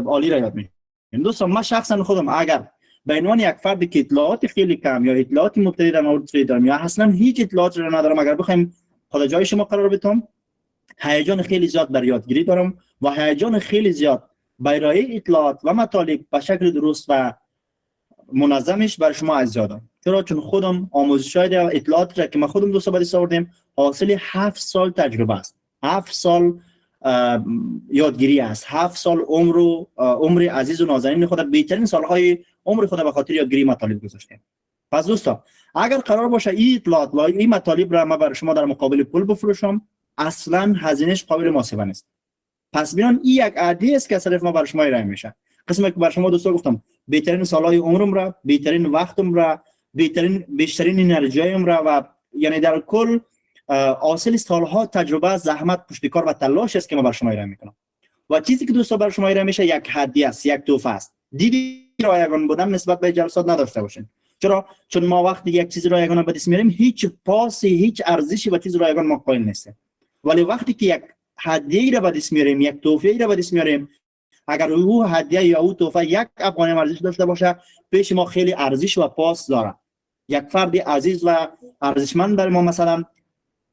عالی را یاد میگیرین. دوستان من شخصا خودم اگر به عنوان یک فرد که اطلاعات خیلی کم یا اطلاعات مبتدی در مورد ترید دارم یا اصلا هیچ اطلاعات را ندارم، اگر بخوایم خود جای شما قرار بدم، هیجان خیلی زیاد در یادگیری دارم و هیجان خیلی زیاد به ارائه اطلاعات و مطالب به شکل درست و منظمش برای شما از یادم. چون خودم آموزش‌های و اطلاعات را که ما خودم دوست به دست آوردیم حاصل 7 سال تجربه است. 7 سال یادگیری است. 7 سال عمر عزیز و نازنین خود، بهترین سالهای عمر خود به خاطر یادگیری مطالب گذاشتیم. پس دوستان اگر قرار باشه این اطلاعات و این مطالب را ما برای شما در مقابل پول بفروشم، اصلا هزینهش قابل محاسبه نیست. پس ببینید این یک عادی است که صرف ما برای شما ارائه میشه. قسمی که برای شما دوستان گفتم بهترین سالهای عمرم را، بهترین وقتم را، بیشترین انرژیم را و یعنی در کل حاصل سالها تجربه، زحمت، پشتکار و تلاش است که ما برای شما ارائه میکنم. و چیزی که دوستان برای شما ارائه میشه یک هدیه است، یک تحفه است. دیدی رایگان بودن نسبت به جلسات نداشته باشین. چرا؟ چون ما وقتی یک چیز رایگان به دست میاریم هیچ پاسی، هیچ ارزشی به چیز رایگان ما قائل نیستیم. ولی وقتی که یک هدیه را به دست میاریم، یک تحفه را به دست میاریم، اگر او هدیه یا او تحفه یک افغانی ارزش داشته باشه، پیش ما خیلی ارزش و پاس داره. یک فرد عزیز و ارزشمند برای ما مثلا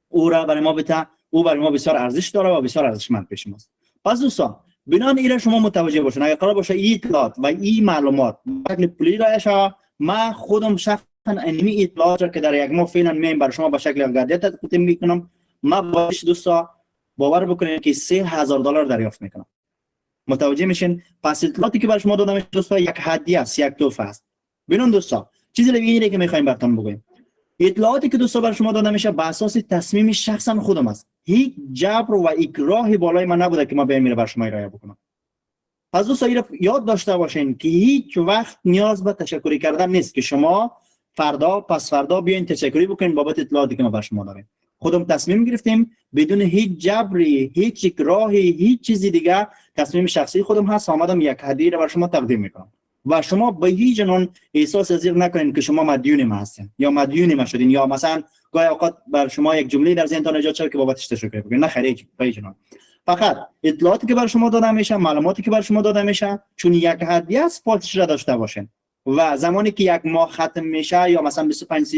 او را برای ما بده، او برای ما بسیار ارزش داره و بسیار ارزشمند پیش ماست. پس دوستان بنان ایره شما متوجه باشین، اگر قرار باشه این اطلاعات و این معلومات شکل پولی راشه، ما خودم شخصا انمی اطلاعات را که در یک ماه فعلا میم برای شما به شکل گردیت تقدیم میکنم، ما باش دوستا باور بکنید که $3000 دریافت میکنم. متوجه میشین؟ پس اطلاعاتی که برای شما دادم دوستا یک هدیه است، یک تحفه است. ببینید دوستا چیزی دیگه که میخوایم براتون بگم، اطلاعاتی که دوستا برای شما داده میشه به اساس تصمیم شخصا خودم است. هیچ جبر و اکراه بالای من نبوده که ما به میره برای شما ارائه بکنم. پس دوستا یاد داشته باشین که هیچ وقت نیاز به تشکری کردن نیست که شما فردا پس فردا بیاین تشکری بکنین بابت اطلاعاتی که ما برای شما داریم. خودم تصمیم گرفتیم بدون هیچ جبری، هیچ اکراهی، هیچ چیزی دیگه، تصمیم شخصی خودم هست، آمدم یک هدیه را برای شما تقدیم میکنم و شما به هیچ عنوان احساس زیر نکنین که شما مدیون ما هستین یا مدیون ما شدین یا مثلا گاهی اوقات بر شما یک جمله در ذهنتون ایجاد شد که بابتش تشکر بکنین. نه خیر، به هیچ عنوان. فقط اطلاعاتی که برای شما داده میشه، معلوماتی که برای شما داده میشه، چون یک هدیه است پاسش را داشته باشین و زمانی که یک ماه ختم میشه یا مثلا 25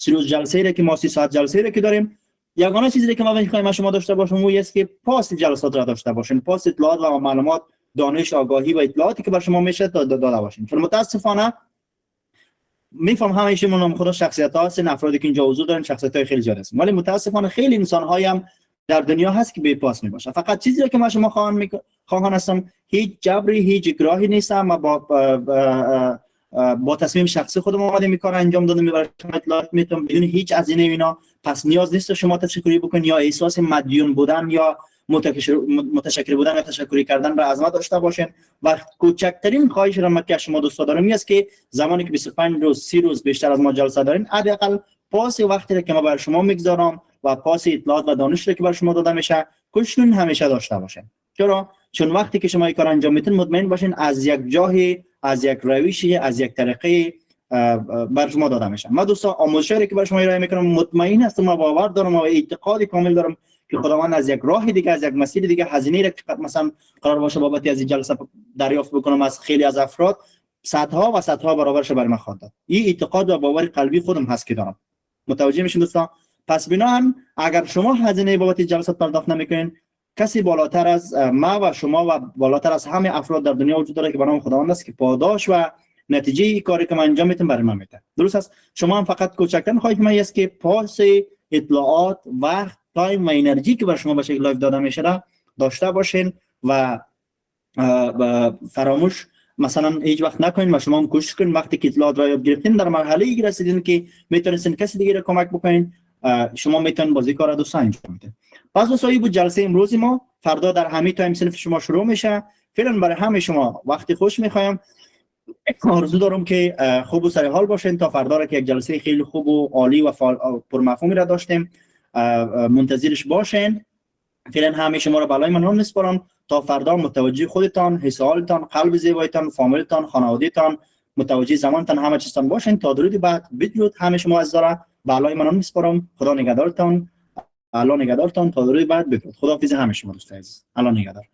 روز جلسه ای که ما 30 ساعت جلسه ای که داریم، یگانه چیزی که ما میخوایم شما داشته باشیم اون است که پاس جلسات را داشته باشین، پاس اطلاعات و معلومات، دانش، آگاهی و اطلاعاتی که بر شما میشه داده باشین. چون متاسفانه میفهم همیشه من خدا شخصیت ها هستن، افرادی که اینجا حضور دارن شخصیت های خیلی زیاد هستن، ولی متاسفانه خیلی انسان هایی هم در دنیا هست که بی پاس میباشه. فقط چیزی که ما شما خواهان هستم هیچ جبری، هیچ اکراهی نیستم، ما با تصمیم شخصی خودم اومدیم این کار انجام دادم، برای شما اطلاعات میتونم بدون هیچ از این اینا. پس نیاز نیست شما تشکری بکنید یا احساس مدیون بودن یا متشکر بودن یا تشکری کردن را از ما داشته باشین. و کوچکترین خواهش را که شما دوستا دارم این است که زمانی که 25 روز 30 روز بیشتر از ما جلسه دارین، حداقل پاس وقتی را که ما برای شما میگذارم و پاس اطلاعات و دانش را که برای شما داده میشه کوششون همیشه داشته باشین. چرا؟ چون وقتی که شما این کار انجام میتین مطمئن باشین از یک جایی، از یک روشی، از یک طریقه بر شما داده میشه. ما دوستا آموزشی که برای شما ارائه میکنم مطمئن هستم و باور دارم و اعتقاد کامل دارم که خداوند از یک راه دیگه، از یک مسیر دیگه، هزینه را که مثلا قرار باشه بابت از این جلسه دریافت بکنم از خیلی از افراد، صدها و صدها برابرش برای من خواهد داد. این اعتقاد و باور قلبی خودم هست که دارم. متوجه میشین دوستا؟ پس بنابراین اگر شما هزینه بابت جلسات پرداخت نمیکنین، کسی بالاتر از ما و شما و بالاتر از همه افراد در دنیا وجود داره که به نام خداوند است که پاداش و نتیجه این کاری که من انجام میتم برای من میده. درست است؟ شما هم فقط کوچکترین خواهش من است که پاس اطلاعات، وقت، تایم و انرژی که بر شما به شکل لایو داده میشه را داشته باشین و فراموش مثلا هیچ وقت نکنین و شما هم کوشش کنین وقتی که اطلاعات را یاد گرفتین در مرحله ای رسیدین که میتونین کسی دیگه را کمک بکنین، شما میتونین بازی کار دوستان انجام بدین. پس دوستان بود جلسه امروز ما. فردا در همین تایم صنف شما شروع میشه. فعلا برای همه شما وقتی خوش میخوایم. آرزو دارم که خوب و سر حال باشین تا فردا را که یک جلسه خیلی خوب و عالی و پرمفهومی را داشتیم منتظرش باشین. فعلا همه شما را بالای من میسپارم تا فردا متوجه خودتان، حس حالتان، قلب زیبایتان، فامیلتان، خانواده‌تان، متوجه زمانتان، همه چیزتان باشین. تا درود بعد بدرود همه شما از داره بالای من میسپارم. خدا نگهدارتان. الله نگهدارتان تا درود بعد بدرود. خداحافظ همه شما دوستان عزیز. الله نگهدار.